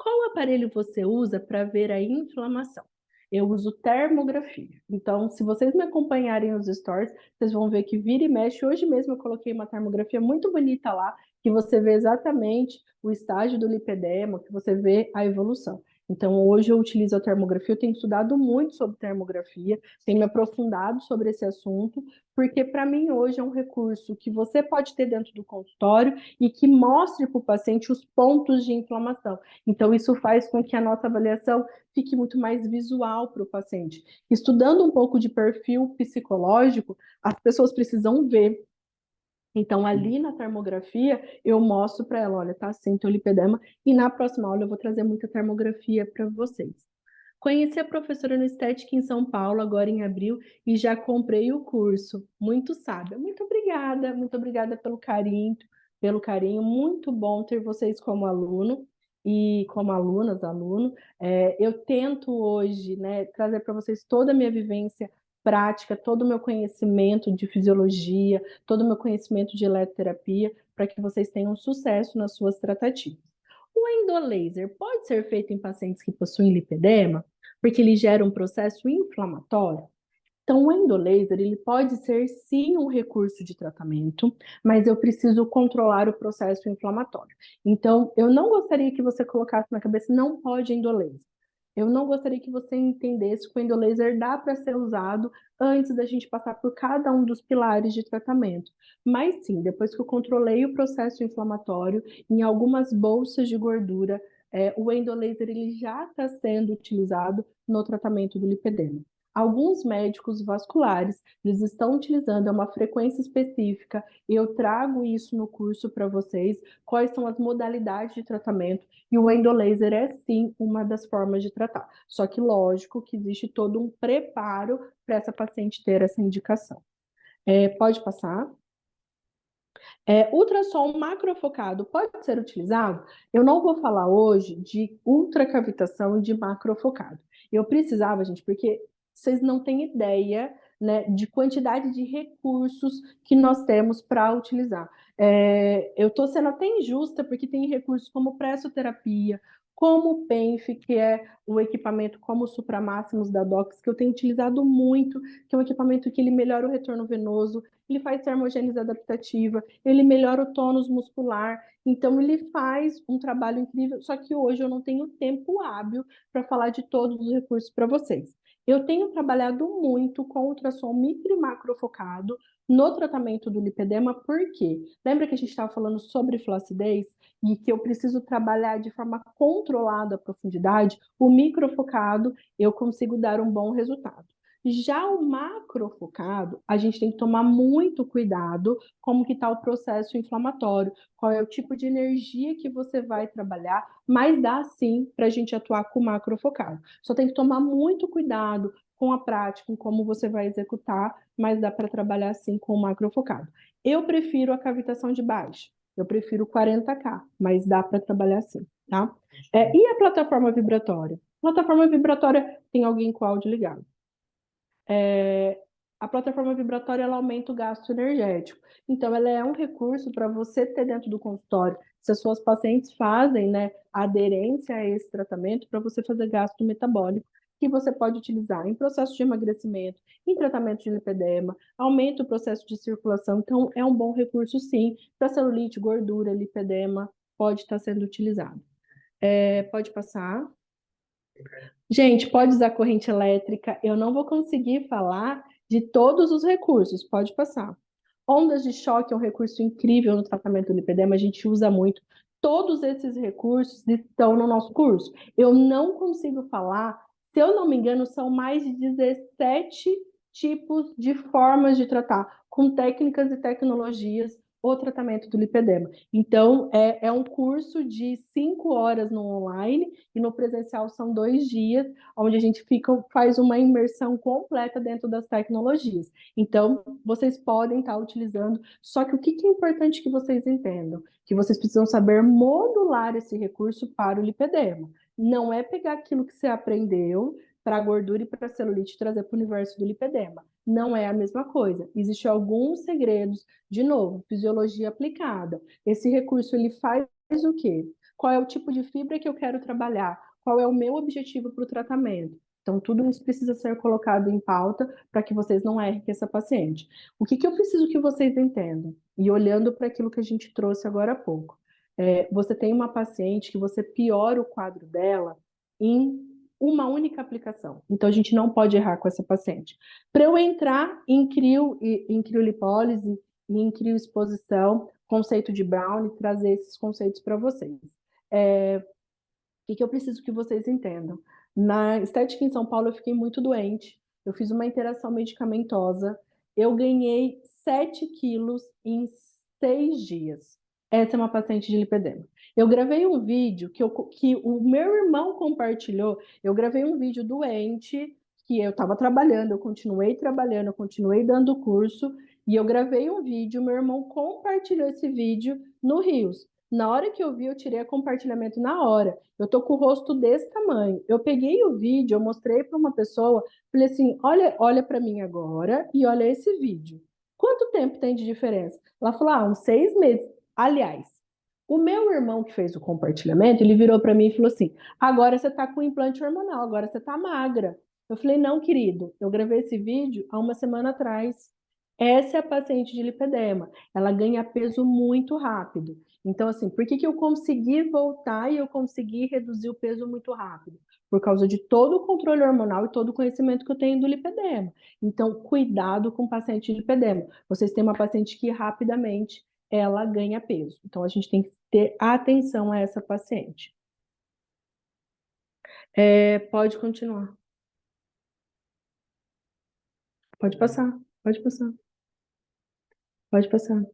Qual aparelho você usa para ver a inflamação? Eu uso termografia. Então, se vocês me acompanharem nos stories, vocês vão ver que vira e mexe. Hoje mesmo eu coloquei uma termografia muito bonita lá, que você vê exatamente o estágio do lipedema, que você vê a evolução. Então, hoje eu utilizo a termografia, eu tenho estudado muito sobre termografia, tenho me aprofundado sobre esse assunto, porque para mim hoje é um recurso que você pode ter dentro do consultório e que mostre para o paciente os pontos de inflamação. Então, isso faz com que a nossa avaliação fique muito mais visual para o paciente. Estudando um pouco de perfil psicológico, as pessoas precisam ver. Então, ali na termografia, eu mostro para ela, olha, tá assim teu lipedema, e na próxima aula eu vou trazer muita termografia para vocês. Conheci a professora no Estética em São Paulo, agora em abril, e já comprei o curso. Muito sábia. Muito obrigada pelo carinho. Muito bom ter vocês como aluno e como alunas, aluno. Eu tento hoje, né, trazer para vocês toda a minha vivência prática, todo o meu conhecimento de fisiologia, todo o meu conhecimento de eletroterapia, para que vocês tenham sucesso nas suas tratativas. O endolaser pode ser feito em pacientes que possuem lipedema? Porque ele gera um processo inflamatório. Então, o endolaser ele pode ser sim um recurso de tratamento, mas eu preciso controlar o processo inflamatório. Então, eu não gostaria que você colocasse na cabeça não pode endolaser. Eu não gostaria que você entendesse que o endolaser dá para ser usado antes da gente passar por cada um dos pilares de tratamento. Mas sim, depois que eu controlei o processo inflamatório, em algumas bolsas de gordura, o endolaser ele já está sendo utilizado no tratamento do lipedema. Alguns médicos vasculares, eles estão utilizando uma frequência específica, eu trago isso no curso para vocês, quais são as modalidades de tratamento, e o endolaser é sim uma das formas de tratar. Só que lógico que existe todo um preparo para essa paciente ter essa indicação. Pode passar. Ultrassom macrofocado pode ser utilizado? Eu não vou falar hoje de ultracavitação e de macrofocado. Eu precisava, gente, porque vocês não têm ideia, né, de quantidade de recursos que nós temos para utilizar. Eu estou sendo até injusta, porque tem recursos como pressoterapia, como o PENF, que é o equipamento como o Supramáximos da Dox, que eu tenho utilizado muito, que é um equipamento que ele melhora o retorno venoso, ele faz termogênese adaptativa, ele melhora o tônus muscular, então ele faz um trabalho incrível, só que hoje eu não tenho tempo hábil para falar de todos os recursos para vocês. Eu tenho trabalhado muito com ultrassom micro e macrofocado no tratamento do lipedema, por quê? Lembra que a gente estava falando sobre flacidez e que eu preciso trabalhar de forma controlada a profundidade? O microfocado eu consigo dar um bom resultado. Já o macrofocado, a gente tem que tomar muito cuidado como que está o processo inflamatório, qual é o tipo de energia que você vai trabalhar, mas dá sim para a gente atuar com o macrofocado. Só tem que tomar muito cuidado com a prática, em como você vai executar, mas dá para trabalhar sim com o macrofocado. Eu prefiro a cavitação de baixo, eu prefiro 40K, mas dá para trabalhar assim, tá? E a plataforma vibratória? Plataforma vibratória tem alguém com o áudio ligado. A plataforma vibratória ela aumenta o gasto energético. Então, ela é um recurso para você ter dentro do consultório. Se as suas pacientes fazem, né, aderência a esse tratamento, para você fazer gasto metabólico, que você pode utilizar em processo de emagrecimento, em tratamento de lipedema, aumenta o processo de circulação. Então, é um bom recurso, sim, para celulite, gordura, lipedema, pode estar sendo utilizado. Pode passar. Gente, pode usar corrente elétrica. Eu não vou conseguir falar de todos os recursos. Pode passar. Ondas de choque é um recurso incrível no tratamento do lipedema. A gente usa muito. Todos esses recursos estão no nosso curso. Eu não consigo falar, se eu não me engano, são mais de 17 tipos de formas de tratar, com técnicas e tecnologias, o tratamento do lipedema. Então, é um curso de 5 horas no online e no presencial são 2 dias, onde a gente faz uma imersão completa dentro das tecnologias. Então, vocês podem estar utilizando, só que o que é importante que vocês entendam? Que vocês precisam saber modular esse recurso para o lipedema. Não é pegar aquilo que você aprendeu para a gordura e para a celulite e trazer para o universo do lipedema. Não é a mesma coisa. Existem alguns segredos, de novo, fisiologia aplicada. Esse recurso ele faz o quê? Qual é o tipo de fibra que eu quero trabalhar? Qual é o meu objetivo para o tratamento? Então, tudo isso precisa ser colocado em pauta para que vocês não errem com essa paciente. O que eu preciso que vocês entendam? E olhando para aquilo que a gente trouxe agora há pouco. Você tem uma paciente que você piora o quadro dela em uma única aplicação. Então, a gente não pode errar com essa paciente. Para eu entrar em criolipólise e em crioexposição, conceito de Brown, trazer esses conceitos para vocês. O que eu preciso que vocês entendam? Na estética em São Paulo, eu fiquei muito doente. Eu fiz uma interação medicamentosa. Eu ganhei 7 quilos em 6 dias. Essa é uma paciente de lipedema. Eu gravei um vídeo que o meu irmão compartilhou. Eu gravei um vídeo doente, que eu estava trabalhando, eu continuei dando curso, e eu gravei um vídeo, meu irmão compartilhou esse vídeo no Rios. Na hora que eu vi, eu tirei a compartilhamento na hora. Eu tô com o rosto desse tamanho. Eu peguei o vídeo, eu mostrei para uma pessoa, falei assim: olha para mim agora e olha esse vídeo. Quanto tempo tem de diferença? Ela falou: uns 6 meses. Aliás, o meu irmão que fez o compartilhamento, ele virou para mim e falou assim: agora você tá com implante hormonal, agora você tá magra. Eu falei: não, querido, eu gravei esse vídeo há uma semana atrás. Essa é a paciente de lipedema. Ela ganha peso muito rápido. Então, assim, por que eu consegui voltar e eu consegui reduzir o peso muito rápido? Por causa de todo o controle hormonal e todo o conhecimento que eu tenho do lipedema. Então, cuidado com o paciente de lipedema. Vocês têm uma paciente que rapidamente ela ganha peso. Então, a gente tem que ter atenção a essa paciente. Pode continuar. Pode passar, pode passar, pode passar.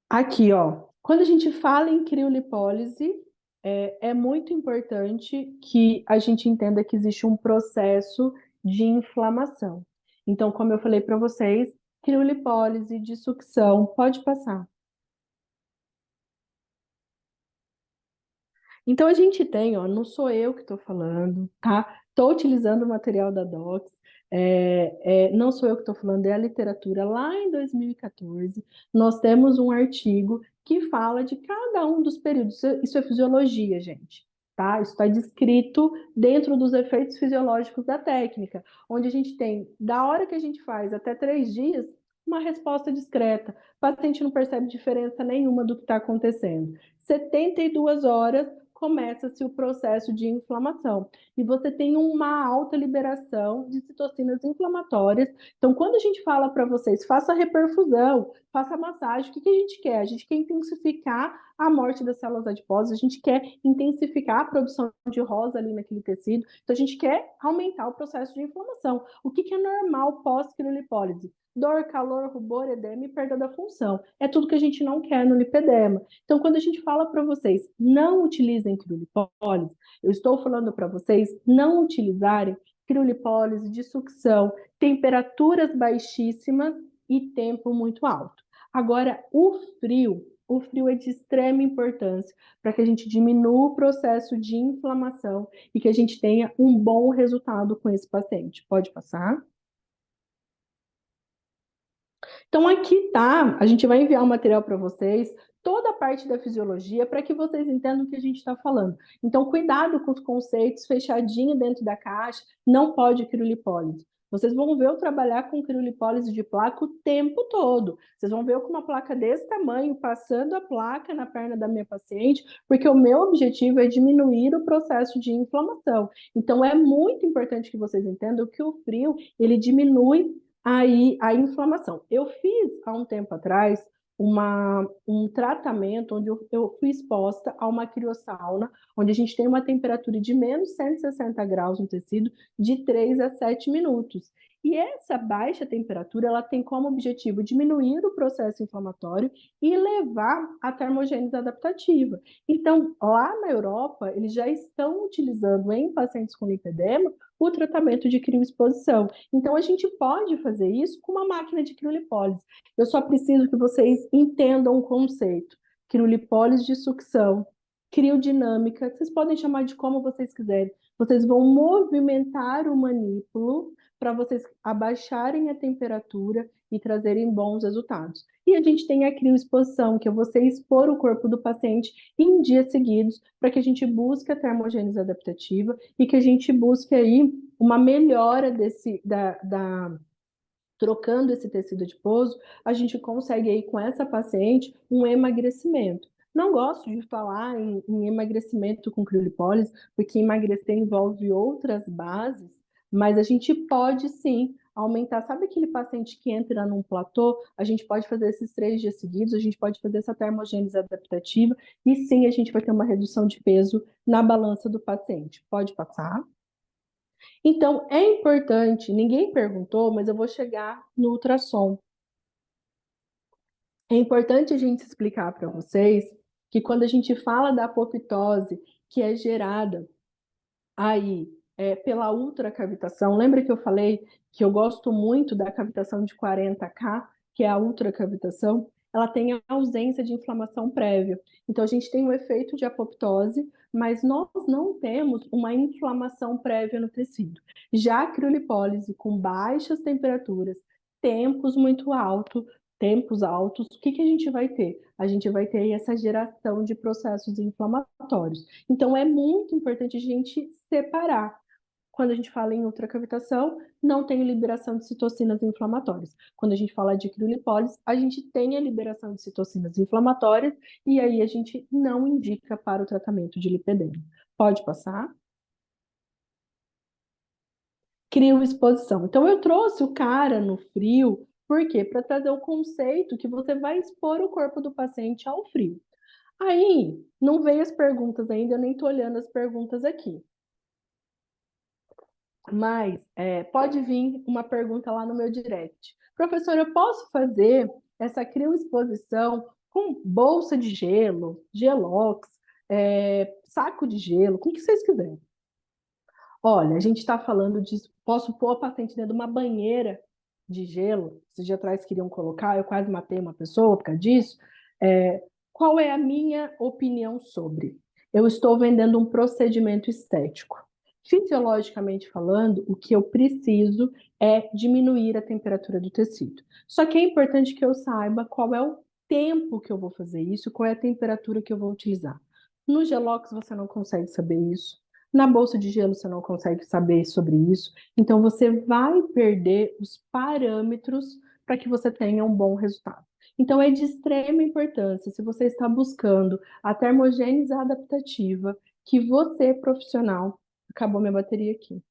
Aqui, ó, quando a gente fala em criolipólise, é muito importante que a gente entenda que existe um processo de inflamação. Então, como eu falei para vocês, criolipólise de sucção, pode passar. Então a gente tem, ó, não sou eu que estou falando, tá? Estou utilizando o material da Docs, não sou eu que estou falando, é a literatura. Lá em 2014, nós temos um artigo que fala de cada um dos períodos. Isso é fisiologia, gente, tá? Isso está descrito dentro dos efeitos fisiológicos da técnica, onde a gente tem, da hora que a gente faz até 3 dias, uma resposta discreta. O paciente não percebe diferença nenhuma do que está acontecendo. 72 horas começa-se o processo de inflamação. E você tem uma alta liberação de citocinas inflamatórias. Então, quando a gente fala para vocês, faça reperfusão, faça massagem, o que a gente quer? A gente quer intensificar a morte das células adiposas, a gente quer intensificar a produção de rosa ali naquele tecido, então a gente quer aumentar o processo de inflamação. O que é normal pós-criolipólise? Dor, calor, rubor, edema e perda da função. É tudo que a gente não quer no lipedema. Então, quando a gente fala para vocês não utilizem criolipólise, eu estou falando para vocês não utilizarem criolipólise de sucção, temperaturas baixíssimas e tempo muito alto. Agora, o frio é de extrema importância para que a gente diminua o processo de inflamação e que a gente tenha um bom resultado com esse paciente. Pode passar? Então, aqui tá, a gente vai enviar o material para vocês, toda a parte da fisiologia, para que vocês entendam o que a gente está falando. Então, cuidado com os conceitos, fechadinho dentro da caixa, não pode criolipólise. Vocês vão ver eu trabalhar com criolipólise de placa o tempo todo. Vocês vão ver eu com uma placa desse tamanho, passando a placa na perna da minha paciente, porque o meu objetivo é diminuir o processo de inflamação. Então, é muito importante que vocês entendam que o frio, ele diminui aí a inflamação. Eu fiz há um tempo atrás um tratamento onde eu fui exposta a uma criossauna, onde a gente tem uma temperatura de menos 160 graus no tecido de 3 a 7 minutos. E essa baixa temperatura, ela tem como objetivo diminuir o processo inflamatório e levar à termogênese adaptativa. Então, lá na Europa, eles já estão utilizando em pacientes com lipedema o tratamento de crioexposição. Então, a gente pode fazer isso com uma máquina de criolipólise. Eu só preciso que vocês entendam o conceito. Criolipólise de sucção, criodinâmica, vocês podem chamar de como vocês quiserem. Vocês vão movimentar o manípulo para vocês abaixarem a temperatura e trazerem bons resultados. E a gente tem a crioexposição, que é você expor o corpo do paciente em dias seguidos, para que a gente busque a termogênese adaptativa e que a gente busque aí uma melhora trocando esse tecido adiposo, a gente consegue aí com essa paciente um emagrecimento. Não gosto de falar em emagrecimento com criolipólise, porque emagrecer envolve outras bases, mas a gente pode sim aumentar. Sabe aquele paciente que entra num platô? A gente pode fazer esses 3 dias seguidos, a gente pode fazer essa termogênese adaptativa e sim a gente vai ter uma redução de peso na balança do paciente. Pode passar? Então, é importante, ninguém perguntou, mas eu vou chegar no ultrassom. É importante a gente explicar para vocês que quando a gente fala da apoptose, que é gerada aí pela ultracavitação, lembra que eu falei que eu gosto muito da cavitação de 40K, que é a ultracavitação? Ela tem a ausência de inflamação prévia. Então, a gente tem o efeito de apoptose, mas nós não temos uma inflamação prévia no tecido. Já a criolipólise, com baixas temperaturas, tempos muito altos, tempos altos, o que a gente vai ter? A gente vai ter essa geração de processos inflamatórios. Então, é muito importante a gente separar. Quando a gente fala em ultracavitação, não tem liberação de citocinas inflamatórias. Quando a gente fala de criolipólise, a gente tem a liberação de citocinas inflamatórias e aí a gente não indica para o tratamento de lipedema. Pode passar? Crioexposição. Então, eu trouxe o cara no frio, por quê? Para trazer o conceito que você vai expor o corpo do paciente ao frio. Aí, não veio as perguntas ainda, eu nem estou olhando as perguntas aqui. Mas pode vir uma pergunta lá no meu direct. Professora, eu posso fazer essa crioexposição com bolsa de gelo, gelox, saco de gelo, com o que vocês quiserem. Olha, a gente está falando de. Posso pôr a paciente dentro de uma banheira de gelo? Esses dias atrás queriam colocar, eu quase matei uma pessoa por causa disso. É, qual é a minha opinião sobre? Eu estou vendendo um procedimento estético. Fisiologicamente falando, o que eu preciso é diminuir a temperatura do tecido. Só que é importante que eu saiba qual é o tempo que eu vou fazer isso, qual é a temperatura que eu vou utilizar. No Gelox você não consegue saber isso. Na bolsa de gelo você não consegue saber sobre isso. Então você vai perder os parâmetros para que você tenha um bom resultado. Então é de extrema importância, se você está buscando a termogênese adaptativa, que você, profissional, acabou minha bateria aqui,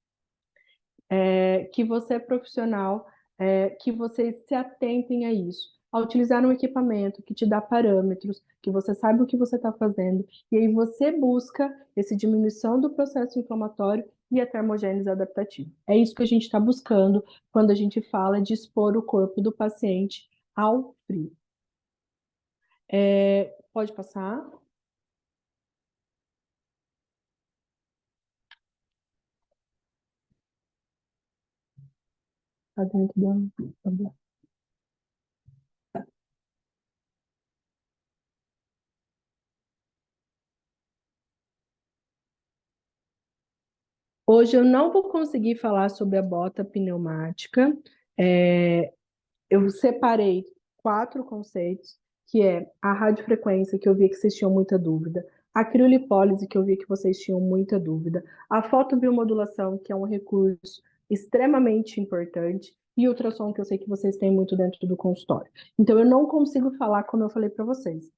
que você é profissional, que vocês se atentem a isso, a utilizar um equipamento que te dá parâmetros, que você sabe o que você está fazendo, e aí você busca essa diminuição do processo inflamatório e a termogênese adaptativa. É isso que a gente está buscando quando a gente fala de expor o corpo do paciente ao frio. Pode passar. Tá dentro da. Hoje eu não vou conseguir falar sobre a bota pneumática. É, eu separei 4 conceitos, que é a radiofrequência, que eu vi que vocês tinham muita dúvida, a criolipólise, que eu vi que vocês tinham muita dúvida, a fotobiomodulação, que é um recurso extremamente importante, e o ultrassom, que eu sei que vocês têm muito dentro do consultório. Então, eu não consigo falar como eu falei para vocês.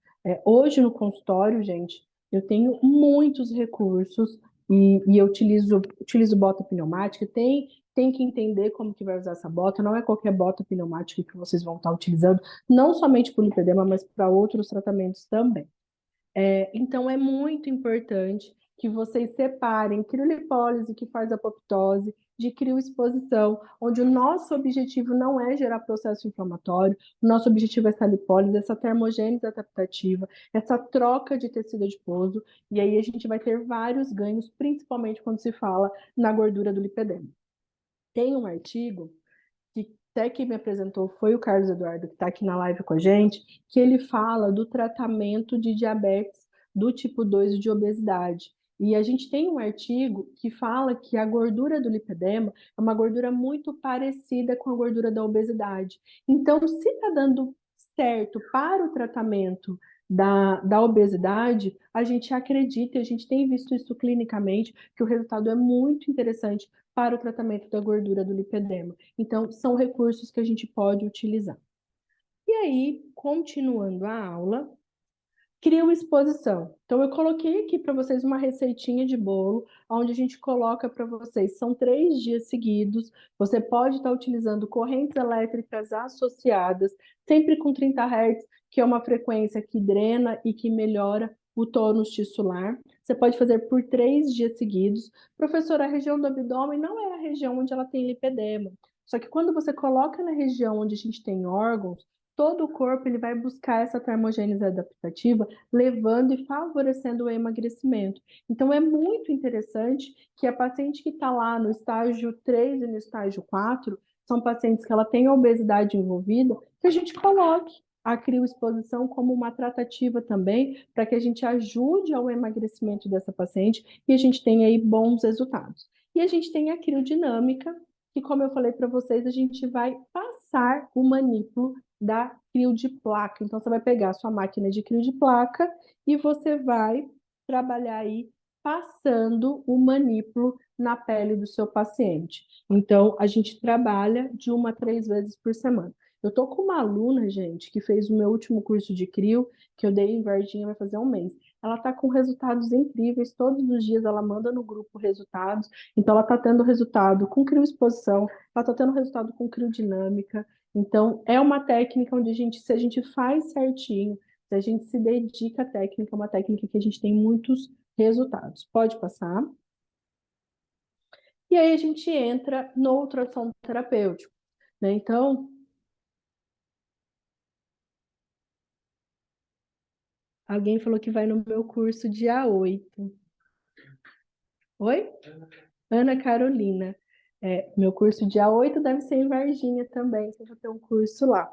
Hoje, no consultório, gente, eu tenho muitos recursos e eu utilizo bota pneumática, tem que entender como que vai usar essa bota, não é qualquer bota pneumática que vocês vão estar utilizando, não somente para o lipedema, mas para outros tratamentos também. Então, é muito importante que vocês separem criolipólise, que faz apoptose, de crioexposição, onde o nosso objetivo não é gerar processo inflamatório, o nosso objetivo é essa lipólise, essa termogênese adaptativa, essa troca de tecido adiposo, e aí a gente vai ter vários ganhos, principalmente quando se fala na gordura do lipedema. Tem um artigo que até que me apresentou foi o Carlos Eduardo, que está aqui na live com a gente, que ele fala do tratamento de diabetes do tipo 2 e de obesidade. E a gente tem um artigo que fala que a gordura do lipedema é uma gordura muito parecida com a gordura da obesidade. Então, se está dando certo para o tratamento da obesidade, a gente acredita, e a gente tem visto isso clinicamente, que o resultado é muito interessante para o tratamento da gordura do lipedema. Então, são recursos que a gente pode utilizar. E aí, continuando a aula, crioexposição. Então, eu coloquei aqui para vocês uma receitinha de bolo, onde a gente coloca para vocês, são 3 dias seguidos, você pode estar utilizando correntes elétricas associadas, sempre com 30 Hz, que é uma frequência que drena e que melhora o tônus tissular. Você pode fazer por 3 dias seguidos. Professora, a região do abdômen não é a região onde ela tem lipedema. Só que quando você coloca na região onde a gente tem órgãos, todo o corpo ele vai buscar essa termogênese adaptativa, levando e favorecendo o emagrecimento. Então, é muito interessante que a paciente que está lá no estágio 3 e no estágio 4, são pacientes que ela tem obesidade envolvida, que a gente coloque a crioexposição como uma tratativa também, para que a gente ajude ao emagrecimento dessa paciente e a gente tenha aí bons resultados. E a gente tem a criodinâmica, que, como eu falei para vocês, a gente vai passar o manípulo da crio de placa. Então, você vai pegar a sua máquina de crio de placa e você vai trabalhar aí passando o manípulo na pele do seu paciente. Então, a gente trabalha de 1 a 3 vezes por semana. Eu tô com uma aluna, gente, que fez o meu último curso de crio, que eu dei em Varginha, vai fazer um mês. Ela tá com resultados incríveis, todos os dias ela manda no grupo resultados. Então, ela tá tendo resultado com crioexposição, ela tá tendo resultado com criodinâmica. Então, é uma técnica onde se a gente faz certinho, se a gente se dedica à técnica, é uma técnica que a gente tem muitos resultados. Pode passar. E aí a gente entra no ultrassom terapêutico, né? Então, alguém falou que vai no meu curso dia 8. Oi? Ana Carolina. Meu curso dia 8 deve ser em Varginha também, que eu vou ter um curso lá.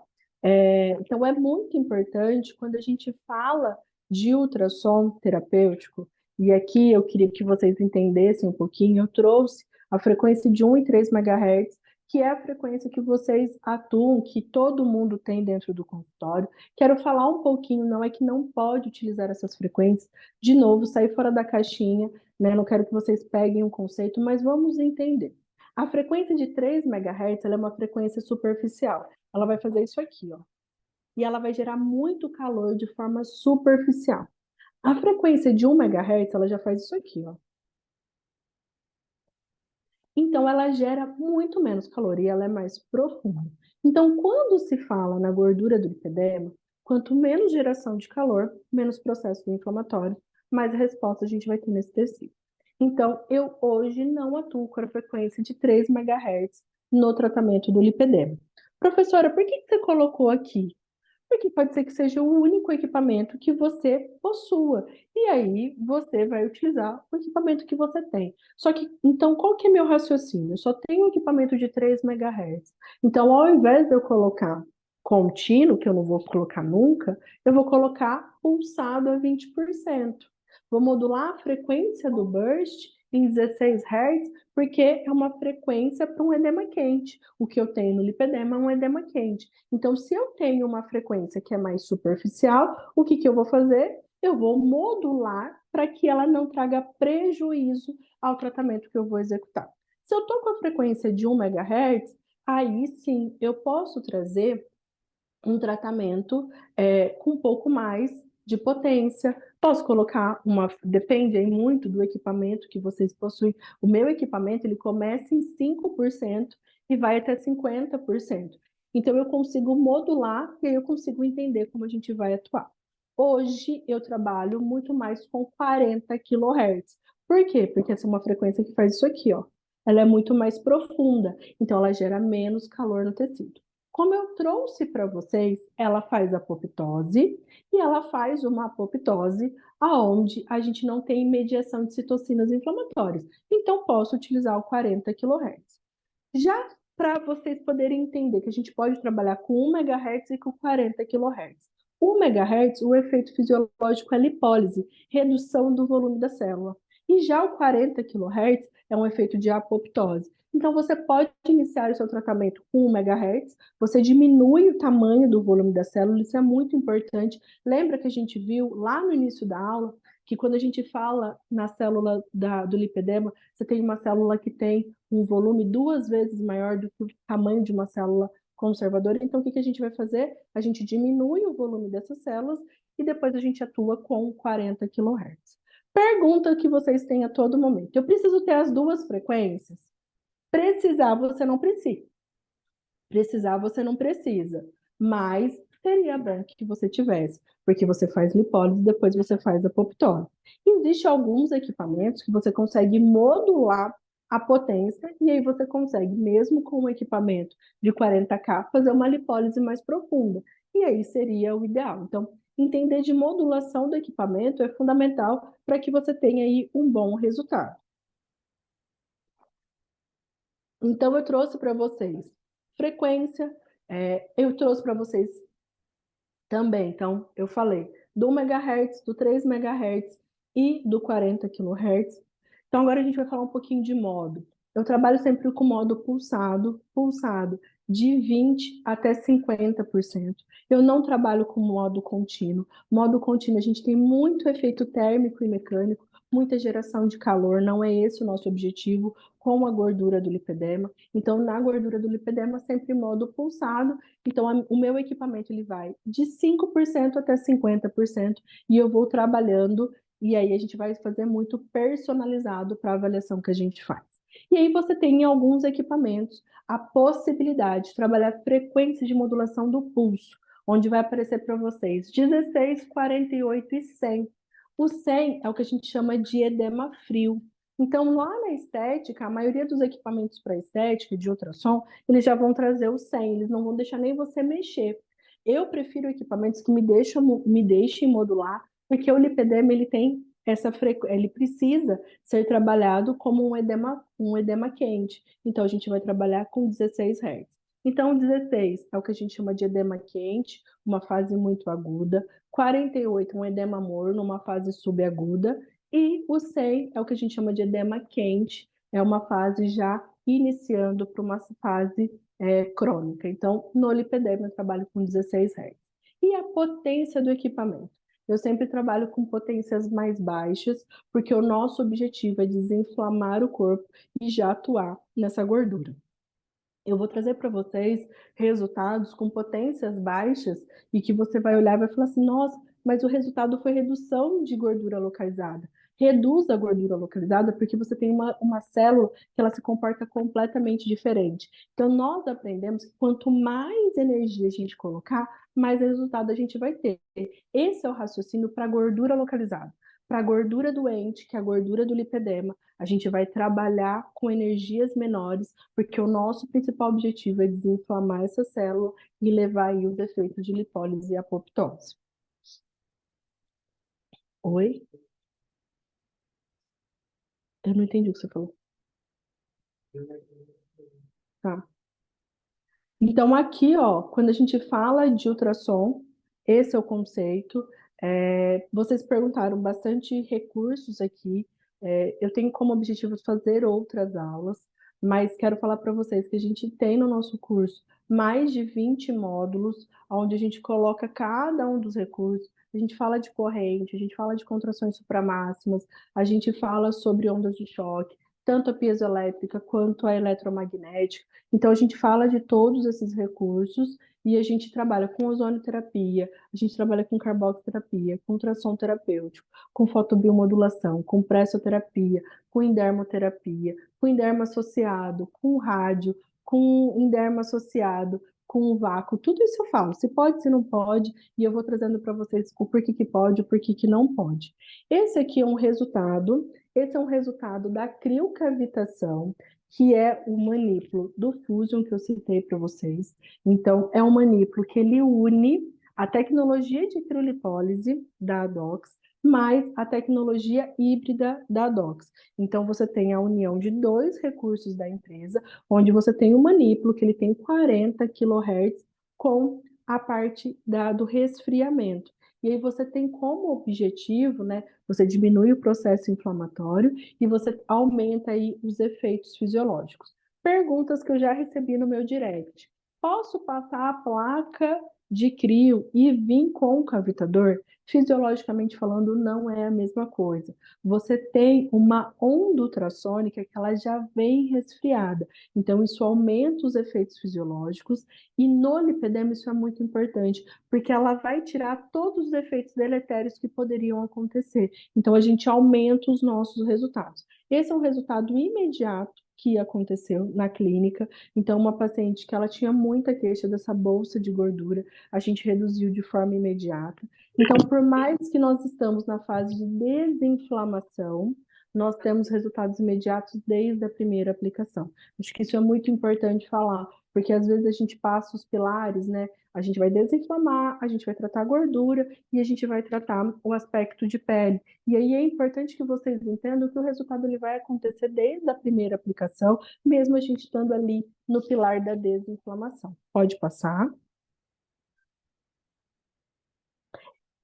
Então, é muito importante quando a gente fala de ultrassom terapêutico, e aqui eu queria que vocês entendessem um pouquinho, eu trouxe a frequência de 1,3 MHz, que é a frequência que vocês atuam, que todo mundo tem dentro do consultório. Quero falar um pouquinho, não é que não pode utilizar essas frequências, de novo, sair fora da caixinha, né? Não quero que vocês peguem um conceito, mas vamos entender. A frequência de 3 MHz, ela é uma frequência superficial. Ela vai fazer isso aqui, ó. E ela vai gerar muito calor de forma superficial. A frequência de 1 MHz, ela já faz isso aqui, ó. Então, ela gera muito menos calor e ela é mais profunda. Então, quando se fala na gordura do lipedema, quanto menos geração de calor, menos processo inflamatório, mais resposta a gente vai ter nesse tecido. Então, eu hoje não atuo com a frequência de 3 MHz no tratamento do lipedema. Professora, por que você colocou aqui? Porque pode ser que seja o único equipamento que você possua. E aí você vai utilizar o equipamento que você tem. Só que, então, qual que é meu raciocínio? Eu só tenho um equipamento de 3 MHz. Então, ao invés de eu colocar contínuo, que eu não vou colocar nunca, eu vou colocar pulsado a 20%. Vou modular a frequência do burst em 16 Hz, porque é uma frequência para um edema quente. O que eu tenho no lipedema é um edema quente. Então, se eu tenho uma frequência que é mais superficial, o que que eu vou fazer? Eu vou modular para que ela não traga prejuízo ao tratamento que eu vou executar. Se eu estou com a frequência de 1 MHz, aí sim eu posso trazer um tratamento com um pouco mais de potência. Posso colocar uma, depende aí muito do equipamento que vocês possuem. O meu equipamento, ele começa em 5% e vai até 50%. Então eu consigo modular e aí eu consigo entender como a gente vai atuar. Hoje eu trabalho muito mais com 40 kHz. Por quê? Porque essa é uma frequência que faz isso aqui, ó. Ela é muito mais profunda, então ela gera menos calor no tecido. Como eu trouxe para vocês, ela faz apoptose e ela faz uma apoptose aonde a gente não tem mediação de citocinas inflamatórias. Então, posso utilizar o 40 kHz. Já para vocês poderem entender que a gente pode trabalhar com 1 MHz e com 40 kHz. 1 MHz, o efeito fisiológico é lipólise, redução do volume da célula. E já o 40 kHz é um efeito de apoptose. Então, você pode iniciar o seu tratamento com 1 MHz, você diminui o tamanho do volume da célula, isso é muito importante. Lembra que a gente viu lá no início da aula que quando a gente fala na célula do lipedema, você tem uma célula que tem um volume 2 vezes maior do que o tamanho de uma célula conservadora. Então, o que a gente vai fazer? A gente diminui o volume dessas células e depois a gente atua com 40 kHz. Pergunta que vocês têm a todo momento. Eu preciso ter as duas frequências? Precisar, você não precisa. Precisar, você não precisa. Mas seria bom que você tivesse, porque você faz lipólise e depois você faz apoptose. Existem alguns equipamentos que você consegue modular a potência e aí você consegue, mesmo com um equipamento de 40K, fazer uma lipólise mais profunda. E aí seria o ideal. Então, entender de modulação do equipamento é fundamental para que você tenha aí um bom resultado. Então, eu trouxe para vocês frequência, eu trouxe para vocês também. Então, eu falei do megahertz, do 3 megahertz e do 40 kHz. Então, agora a gente vai falar um pouquinho de modo. Eu trabalho sempre com modo pulsado, pulsado de 20 até 50%. Eu não trabalho com modo contínuo. Modo contínuo, a gente tem muito efeito térmico e mecânico, muita geração de calor, não é esse o nosso objetivo com a gordura do lipedema. Então, na gordura do lipedema, sempre modo pulsado. Então, o meu equipamento ele vai de 5% até 50% e eu vou trabalhando e aí a gente vai fazer muito personalizado para a avaliação que a gente faz. E aí você tem em alguns equipamentos a possibilidade de trabalhar frequência de modulação do pulso, onde vai aparecer para vocês 16, 48 e 100. O 100 é o que a gente chama de edema frio. Então, lá na estética, a maioria dos equipamentos para estética de ultrassom, eles já vão trazer o 100, eles não vão deixar nem você mexer. Eu prefiro equipamentos que me deixem modular, porque o lipedema ele tem ele precisa ser trabalhado como um edema quente. Então, a gente vai trabalhar com 16 Hz. Então, 16 é o que a gente chama de edema quente, uma fase muito aguda. 48, um edema morno, uma fase subaguda. E o 100 é o que a gente chama de edema quente, é uma fase já iniciando para uma fase crônica. Então, no lipedema eu trabalho com 16 Hz. E a potência do equipamento? Eu sempre trabalho com potências mais baixas, porque o nosso objetivo é desinflamar o corpo e já atuar nessa gordura. Eu vou trazer para vocês resultados com potências baixas e que você vai olhar e vai falar assim: nossa, mas o resultado foi redução de gordura localizada. Reduz a gordura localizada porque você tem uma célula que ela se comporta completamente diferente. Então, nós aprendemos que quanto mais energia a gente colocar, mais resultado a gente vai ter. Esse é o raciocínio para gordura localizada. Para a gordura doente, que é a gordura do lipedema, a gente vai trabalhar com energias menores, porque o nosso principal objetivo é desinflamar essa célula e levar aí os efeitos de lipólise e apoptose. Oi? Eu não entendi o que você falou. Tá. Então, aqui, ó, quando a gente fala de ultrassom, esse é o conceito. Vocês perguntaram bastante recursos aqui. Eu tenho como objetivo fazer outras aulas, mas quero falar para vocês que a gente tem no nosso curso mais de 20 módulos, onde a gente coloca cada um dos recursos. A gente fala de corrente, a gente fala de contrações supramáximas, a gente fala sobre ondas de choque, tanto a piezoelétrica quanto a eletromagnética. Então, a gente fala de todos esses recursos e a gente trabalha com ozonioterapia, a gente trabalha com carboxiterapia, com ultrassom terapêutico, com fotobiomodulação, com pressoterapia, com com endermo associado, com rádio, com endermo associado, com vácuo. Tudo isso eu falo, se pode, se não pode, e eu vou trazendo para vocês o porquê que pode, o porquê que não pode. Esse é um resultado da criocavitação, que é o manípulo do Fusion que eu citei para vocês. Então, é um manípulo que ele une a tecnologia de criolipólise da Adox mais a tecnologia híbrida da Adox. Então, você tem a união de dois recursos da empresa, onde você tem o manípulo, que ele tem 40 kHz, com a parte do resfriamento. E aí você tem como objetivo, né, você diminui o processo inflamatório e você aumenta aí os efeitos fisiológicos. Perguntas que eu já recebi no meu direct. Posso passar a placa de crio e vir com o cavitador? Fisiologicamente falando, não é a mesma coisa. Você tem uma onda ultrassônica que ela já vem resfriada. Então, isso aumenta os efeitos fisiológicos e no lipedema isso é muito importante, porque ela vai tirar todos os efeitos deletérios que poderiam acontecer. Então, a gente aumenta os nossos resultados. Esse é um resultado imediato que aconteceu na clínica. Então, uma paciente que ela tinha muita queixa dessa bolsa de gordura, a gente reduziu de forma imediata. Então, por mais que nós estamos na fase de desinflamação, nós temos resultados imediatos desde a primeira aplicação. Acho que isso é muito importante falar, porque às vezes a gente passa os pilares, né? A gente vai desinflamar, a gente vai tratar a gordura e a gente vai tratar o aspecto de pele. E aí é importante que vocês entendam que o resultado ele vai acontecer desde a primeira aplicação, mesmo a gente estando ali no pilar da desinflamação. Pode passar.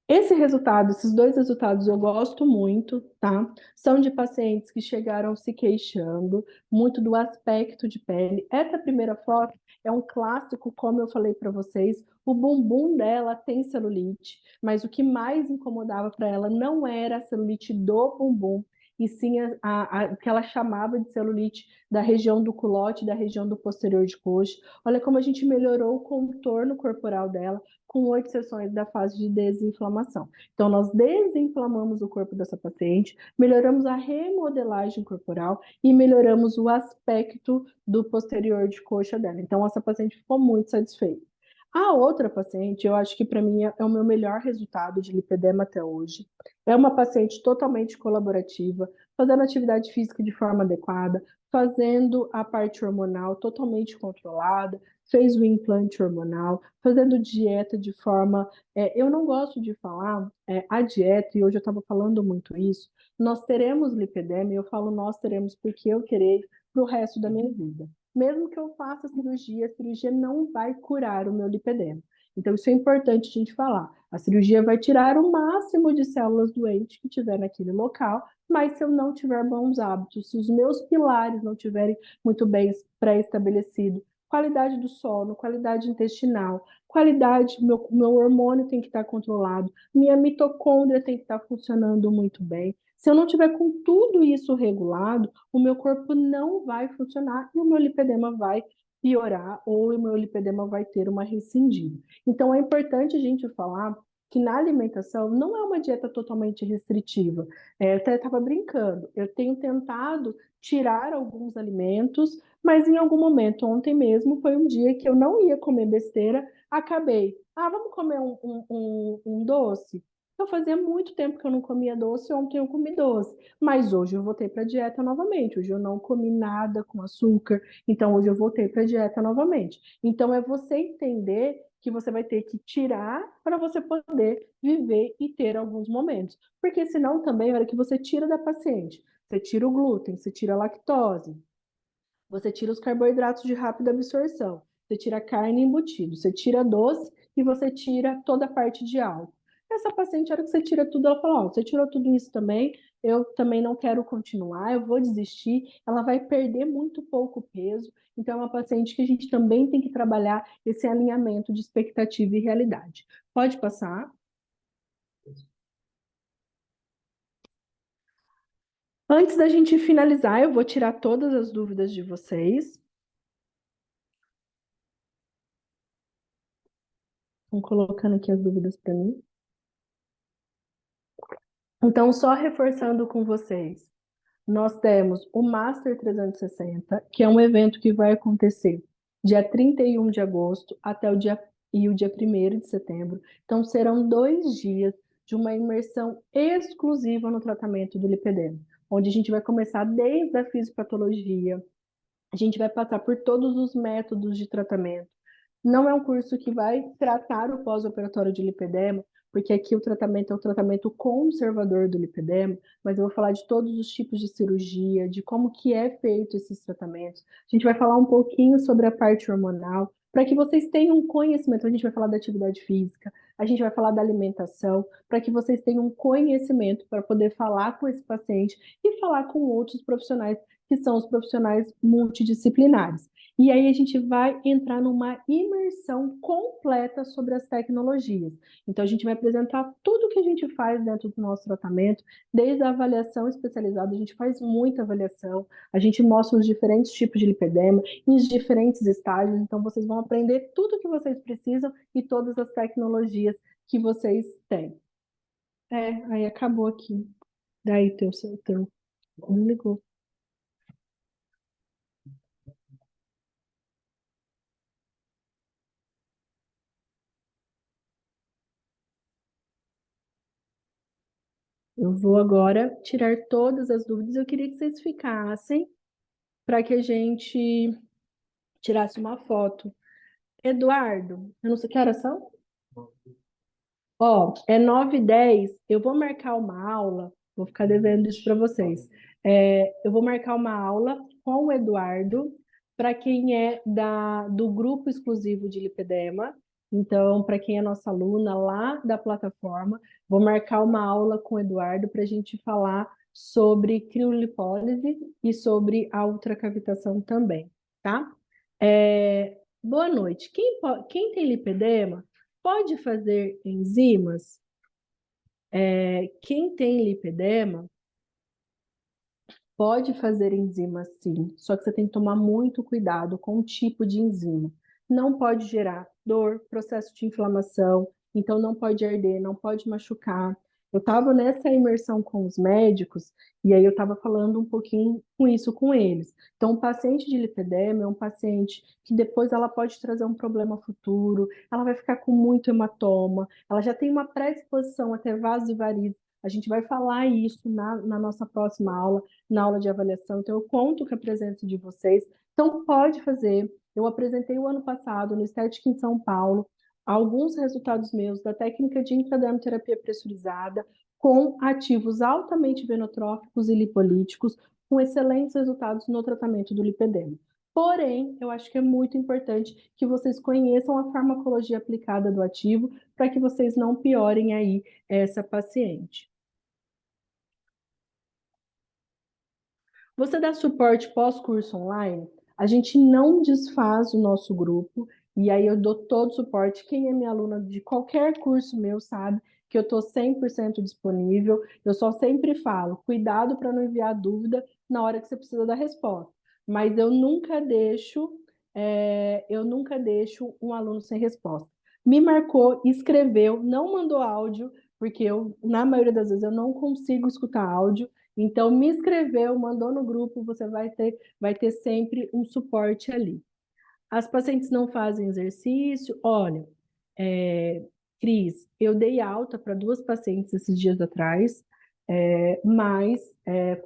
Esses dois resultados eu gosto muito, tá? São de pacientes que chegaram se queixando muito do aspecto de pele. Essa primeira foto é um clássico, como eu falei para vocês. O bumbum dela tem celulite, mas o que mais incomodava para ela não era a celulite do bumbum, e sim o que ela chamava de celulite da região do culote, da região do posterior de coxa. Olha como a gente melhorou o contorno corporal dela com 8 sessões da fase de desinflamação. Então, nós desinflamamos o corpo dessa paciente, melhoramos a remodelagem corporal e melhoramos o aspecto do posterior de coxa dela. Então, essa paciente ficou muito satisfeita. A outra paciente, eu acho que para mim é o meu melhor resultado de lipedema até hoje. É uma paciente totalmente colaborativa, fazendo atividade física de forma adequada, fazendo a parte hormonal totalmente controlada, fez o implante hormonal, fazendo dieta de forma. Eu não gosto de falar a dieta, e hoje eu estava falando muito isso. Nós teremos lipedema, e eu falo nós teremos porque eu terei para o resto da minha vida. Mesmo que eu faça a cirurgia não vai curar o meu lipedema. Então, isso é importante a gente falar. A cirurgia vai tirar o máximo de células doentes que tiver naquele local, mas se eu não tiver bons hábitos, se os meus pilares não tiverem muito bem pré-estabelecidos, qualidade do sono, qualidade intestinal, qualidade, meu hormônio tem que estar controlado, minha mitocôndria tem que estar funcionando muito bem. Se eu não tiver com tudo isso regulado, o meu corpo não vai funcionar e o meu lipedema vai piorar ou o meu lipedema vai ter uma recidida. Então é importante a gente falar que na alimentação não é uma dieta totalmente restritiva. Eu até estava brincando, eu tenho tentado tirar alguns alimentos, mas em algum momento, ontem mesmo, foi um dia que eu não ia comer besteira, acabei. Ah, vamos comer um doce? Eu fazia muito tempo que eu não comia doce, ontem eu comi doce, mas hoje eu voltei para a dieta novamente. Hoje eu não comi nada com açúcar, então hoje eu voltei para a dieta novamente. Então é você entender que você vai ter que tirar para você poder viver e ter alguns momentos. Porque senão também, na hora que você tira da paciente, você tira o glúten, você tira a lactose, você tira os carboidratos de rápida absorção, você tira a carne embutida, você tira doce e você tira toda a parte de álcool. Essa paciente, na hora que você tira tudo, ela fala: Ó, você tirou tudo isso também, eu também não quero continuar, eu vou desistir. Ela vai perder muito pouco peso. Então, é uma paciente que a gente também tem que trabalhar esse alinhamento de expectativa e realidade. Pode passar. Antes da gente finalizar, eu vou tirar todas as dúvidas de vocês. Estão colocando aqui as dúvidas para mim. Então, só reforçando com vocês, nós temos o Master 360, que é um evento que vai acontecer dia 31 de agosto até o dia 1º de setembro. Então, serão 2 dias de uma imersão exclusiva no tratamento do lipedema, onde a gente vai começar desde a fisiopatologia, a gente vai passar por todos os métodos de tratamento. Não é um curso que vai tratar o pós-operatório de lipedema, porque aqui o tratamento é o tratamento conservador do lipedema, mas eu vou falar de todos os tipos de cirurgia, de como que é feito esses tratamentos. A gente vai falar um pouquinho sobre a parte hormonal, para que vocês tenham um conhecimento. A gente vai falar da atividade física, a gente vai falar da alimentação, para que vocês tenham um conhecimento para poder falar com esse paciente e falar com outros profissionais, que são os profissionais multidisciplinares. E aí a gente vai entrar numa imersão completa sobre as tecnologias. Então a gente vai apresentar tudo que a gente faz dentro do nosso tratamento, desde a avaliação especializada, a gente faz muita avaliação, a gente mostra os diferentes tipos de lipedema, em os diferentes estágios, então vocês vão aprender tudo que vocês precisam e todas as tecnologias que vocês têm. Aí acabou aqui. Daí teu, não ligou. Eu vou agora tirar todas as dúvidas. Eu queria que vocês ficassem para que a gente tirasse uma foto. Eduardo, eu não sei que horas são? Ó, é 9h10. Eu vou marcar uma aula, vou ficar devendo isso para vocês. Eu vou marcar uma aula com o Eduardo, para quem é do grupo exclusivo de lipedema. Então, para quem é nossa aluna lá da plataforma, vou marcar uma aula com o Eduardo para a gente falar sobre criolipólise e sobre a ultracavitação também, tá? Boa noite. Quem tem lipedema pode fazer enzimas? Quem tem lipedema pode fazer enzima sim, só que você tem que tomar muito cuidado com o tipo de enzima. Não pode gerar dor, processo de inflamação, então não pode arder, não pode machucar. Eu estava nessa imersão com os médicos e aí eu estava falando um pouquinho com isso com eles. Então, o paciente de lipedema é um paciente que depois ela pode trazer um problema futuro, ela vai ficar com muito hematoma, ela já tem uma predisposição a ter vasos e varizes, A gente vai falar isso na nossa próxima aula, na aula de avaliação. Então, eu conto com a presença de vocês. Então, pode fazer. Eu apresentei o ano passado no Estética em São Paulo alguns resultados meus da técnica de intradermoterapia pressurizada com ativos altamente venotróficos e lipolíticos, com excelentes resultados no tratamento do lipedema. Porém, eu acho que é muito importante que vocês conheçam a farmacologia aplicada do ativo para que vocês não piorem aí essa paciente. Você dá suporte pós-curso online? A gente não desfaz o nosso grupo, e aí eu dou todo o suporte. Quem é minha aluna de qualquer curso meu sabe que eu estou 100% disponível. Eu só sempre falo, cuidado para não enviar dúvida na hora que você precisa da resposta. Mas eu nunca deixo um aluno sem resposta. Me marcou, escreveu, não mandou áudio, porque na maioria das vezes, eu não consigo escutar áudio. Então, me escreveu, mandou no grupo, você vai ter sempre um suporte ali. As pacientes não fazem exercício? Olha, Cris, eu dei alta para 2 pacientes esses dias atrás, mas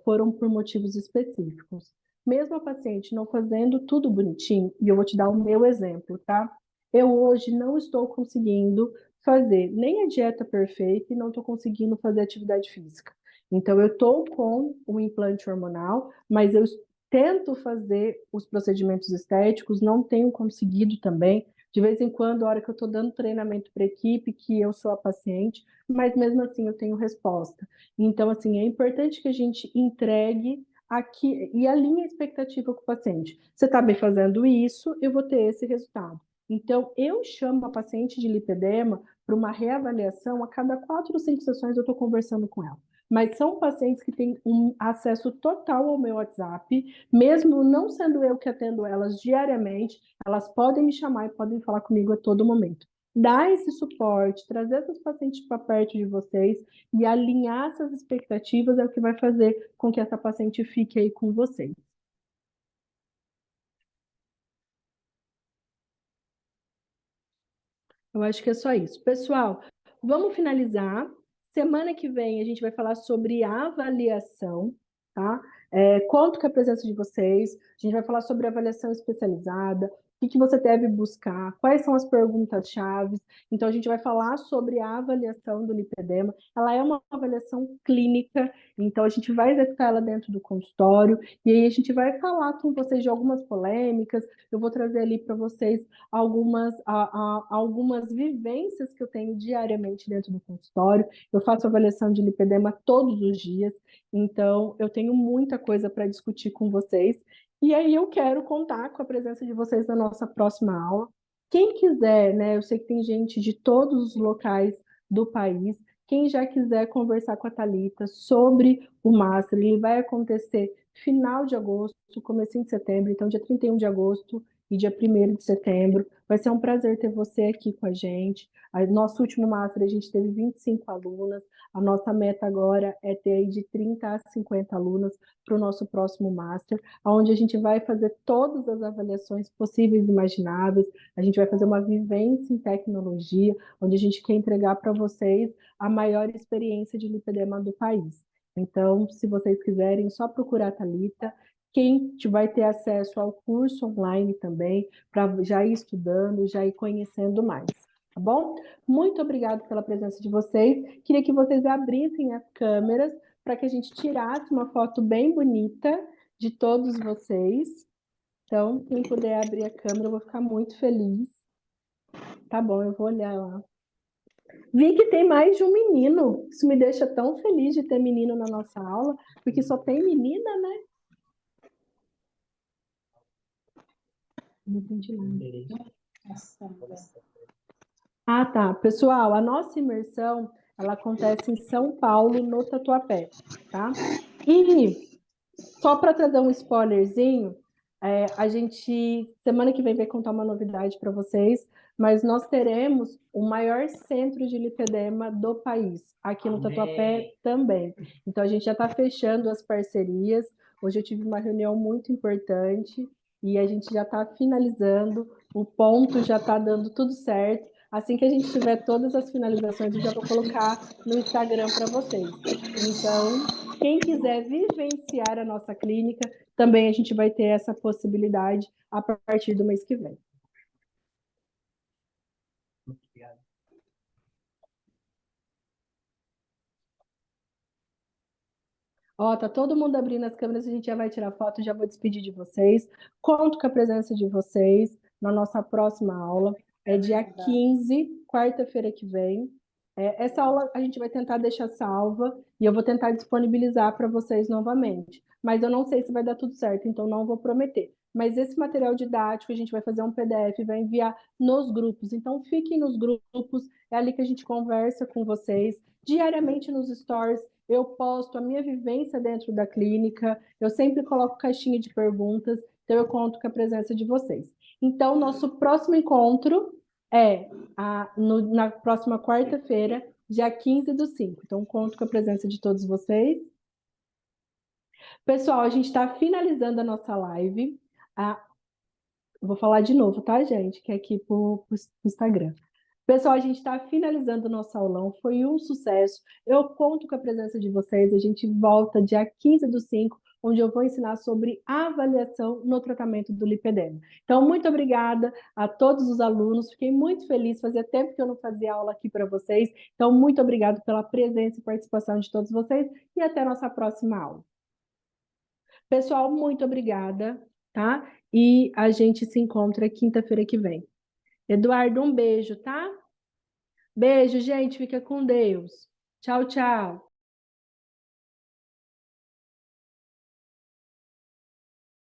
foram por motivos específicos. Mesmo a paciente não fazendo tudo bonitinho, e eu vou te dar o meu exemplo, tá? Eu hoje não estou conseguindo fazer nem a dieta perfeita e não estou conseguindo fazer atividade física. Então, eu estou com um implante hormonal, mas eu tento fazer os procedimentos estéticos, não tenho conseguido também. De vez em quando, a hora que eu estou dando treinamento para a equipe, que eu sou a paciente, mas mesmo assim eu tenho resposta. Então, assim, é importante que a gente entregue aqui e alinhe a expectativa com o paciente. Você está bem fazendo isso, eu vou ter esse resultado. Então, eu chamo a paciente de lipedema para uma reavaliação, a cada 4 ou 5 sessões eu estou conversando com ela. Mas são pacientes que têm um acesso total ao meu WhatsApp, mesmo não sendo eu que atendo elas diariamente, elas podem me chamar e podem falar comigo a todo momento. Dar esse suporte, trazer essas pacientes para perto de vocês e alinhar essas expectativas é o que vai fazer com que essa paciente fique aí com vocês. Eu acho que é só isso. Pessoal, vamos finalizar. Semana que vem a gente vai falar sobre avaliação, tá? Conto com a presença de vocês. A gente vai falar sobre avaliação especializada, o que você deve buscar, quais são as perguntas-chave. Então, a gente vai falar sobre a avaliação do lipedema. Ela é uma avaliação clínica, então a gente vai executar ela dentro do consultório, e aí a gente vai falar com vocês de algumas polêmicas. Eu vou trazer ali para vocês algumas vivências que eu tenho diariamente dentro do consultório. Eu faço avaliação de lipedema todos os dias, então eu tenho muita coisa para discutir com vocês. E aí eu quero contar com a presença de vocês na nossa próxima aula. Quem quiser, né? Eu sei que tem gente de todos os locais do país. Quem já quiser conversar com a Thalita sobre o Master, ele vai acontecer final de agosto, comecinho de setembro, então dia 31 de agosto e dia 1º de setembro. Vai ser um prazer ter você aqui com a gente. Nosso último Master, a gente teve 25 alunas. A nossa meta agora é ter aí de 30 a 50 alunas para o nosso próximo Master, onde a gente vai fazer todas as avaliações possíveis e imagináveis. A gente vai fazer uma vivência em tecnologia, onde a gente quer entregar para vocês a maior experiência de lipedema do país. Então, se vocês quiserem, só procurar a Thalita. Quem vai ter acesso ao curso online também, para já ir estudando, já ir conhecendo mais, tá bom? Muito obrigada pela presença de vocês. Queria que vocês abrissem as câmeras para que a gente tirasse uma foto bem bonita de todos vocês. Então, quem puder abrir a câmera, eu vou ficar muito feliz. Tá bom, eu vou olhar lá. Vi que tem mais de um menino. Isso me deixa tão feliz de ter menino na nossa aula, porque só tem menina, né? Não entendi nada. Ah, tá. Pessoal, a nossa imersão, ela acontece em São Paulo, no Tatuapé, tá? E só para trazer um spoilerzinho, a gente, semana que vem, vai contar uma novidade para vocês, mas nós teremos o maior centro de lipedema do país, aqui no Tatuapé também. Então, a gente já está fechando as parcerias. Hoje eu tive uma reunião muito importante e a gente já está finalizando, o ponto já está dando tudo certo. Assim que a gente tiver todas as finalizações, eu já vou colocar no Instagram para vocês. Então, quem quiser vivenciar a nossa clínica, também a gente vai ter essa possibilidade a partir do mês que vem. Obrigado. Ó, tá todo mundo abrindo as câmeras, a gente já vai tirar foto, já vou despedir de vocês. Conto com a presença de vocês na nossa próxima aula. É dia 15, quarta-feira que vem. Essa aula a gente vai tentar deixar salva e eu vou tentar disponibilizar para vocês novamente. Mas eu não sei se vai dar tudo certo, então não vou prometer. Mas esse material didático a gente vai fazer um PDF, vai enviar nos grupos. Então fiquem nos grupos, é ali que a gente conversa com vocês. Diariamente nos stories eu posto a minha vivência dentro da clínica, eu sempre coloco caixinha de perguntas, então eu conto com a presença de vocês. Então, nosso próximo encontro é na próxima quarta-feira, dia 15/5. Então, conto com a presença de todos vocês. Pessoal, a gente está finalizando a nossa live. Vou falar de novo, tá, gente? Que é aqui pro Instagram. Pessoal, a gente está finalizando o nosso aulão, foi um sucesso. Eu conto com a presença de vocês, a gente volta dia 15/5, onde eu vou ensinar sobre avaliação no tratamento do lipedema. Então, muito obrigada a todos os alunos, fiquei muito feliz, fazia tempo que eu não fazia aula aqui para vocês, então muito obrigado pela presença e participação de todos vocês e até a nossa próxima aula. Pessoal, muito obrigada, tá? E a gente se encontra quinta-feira que vem. Eduardo, um beijo, tá? Beijo, gente. Fica com Deus. Tchau, tchau.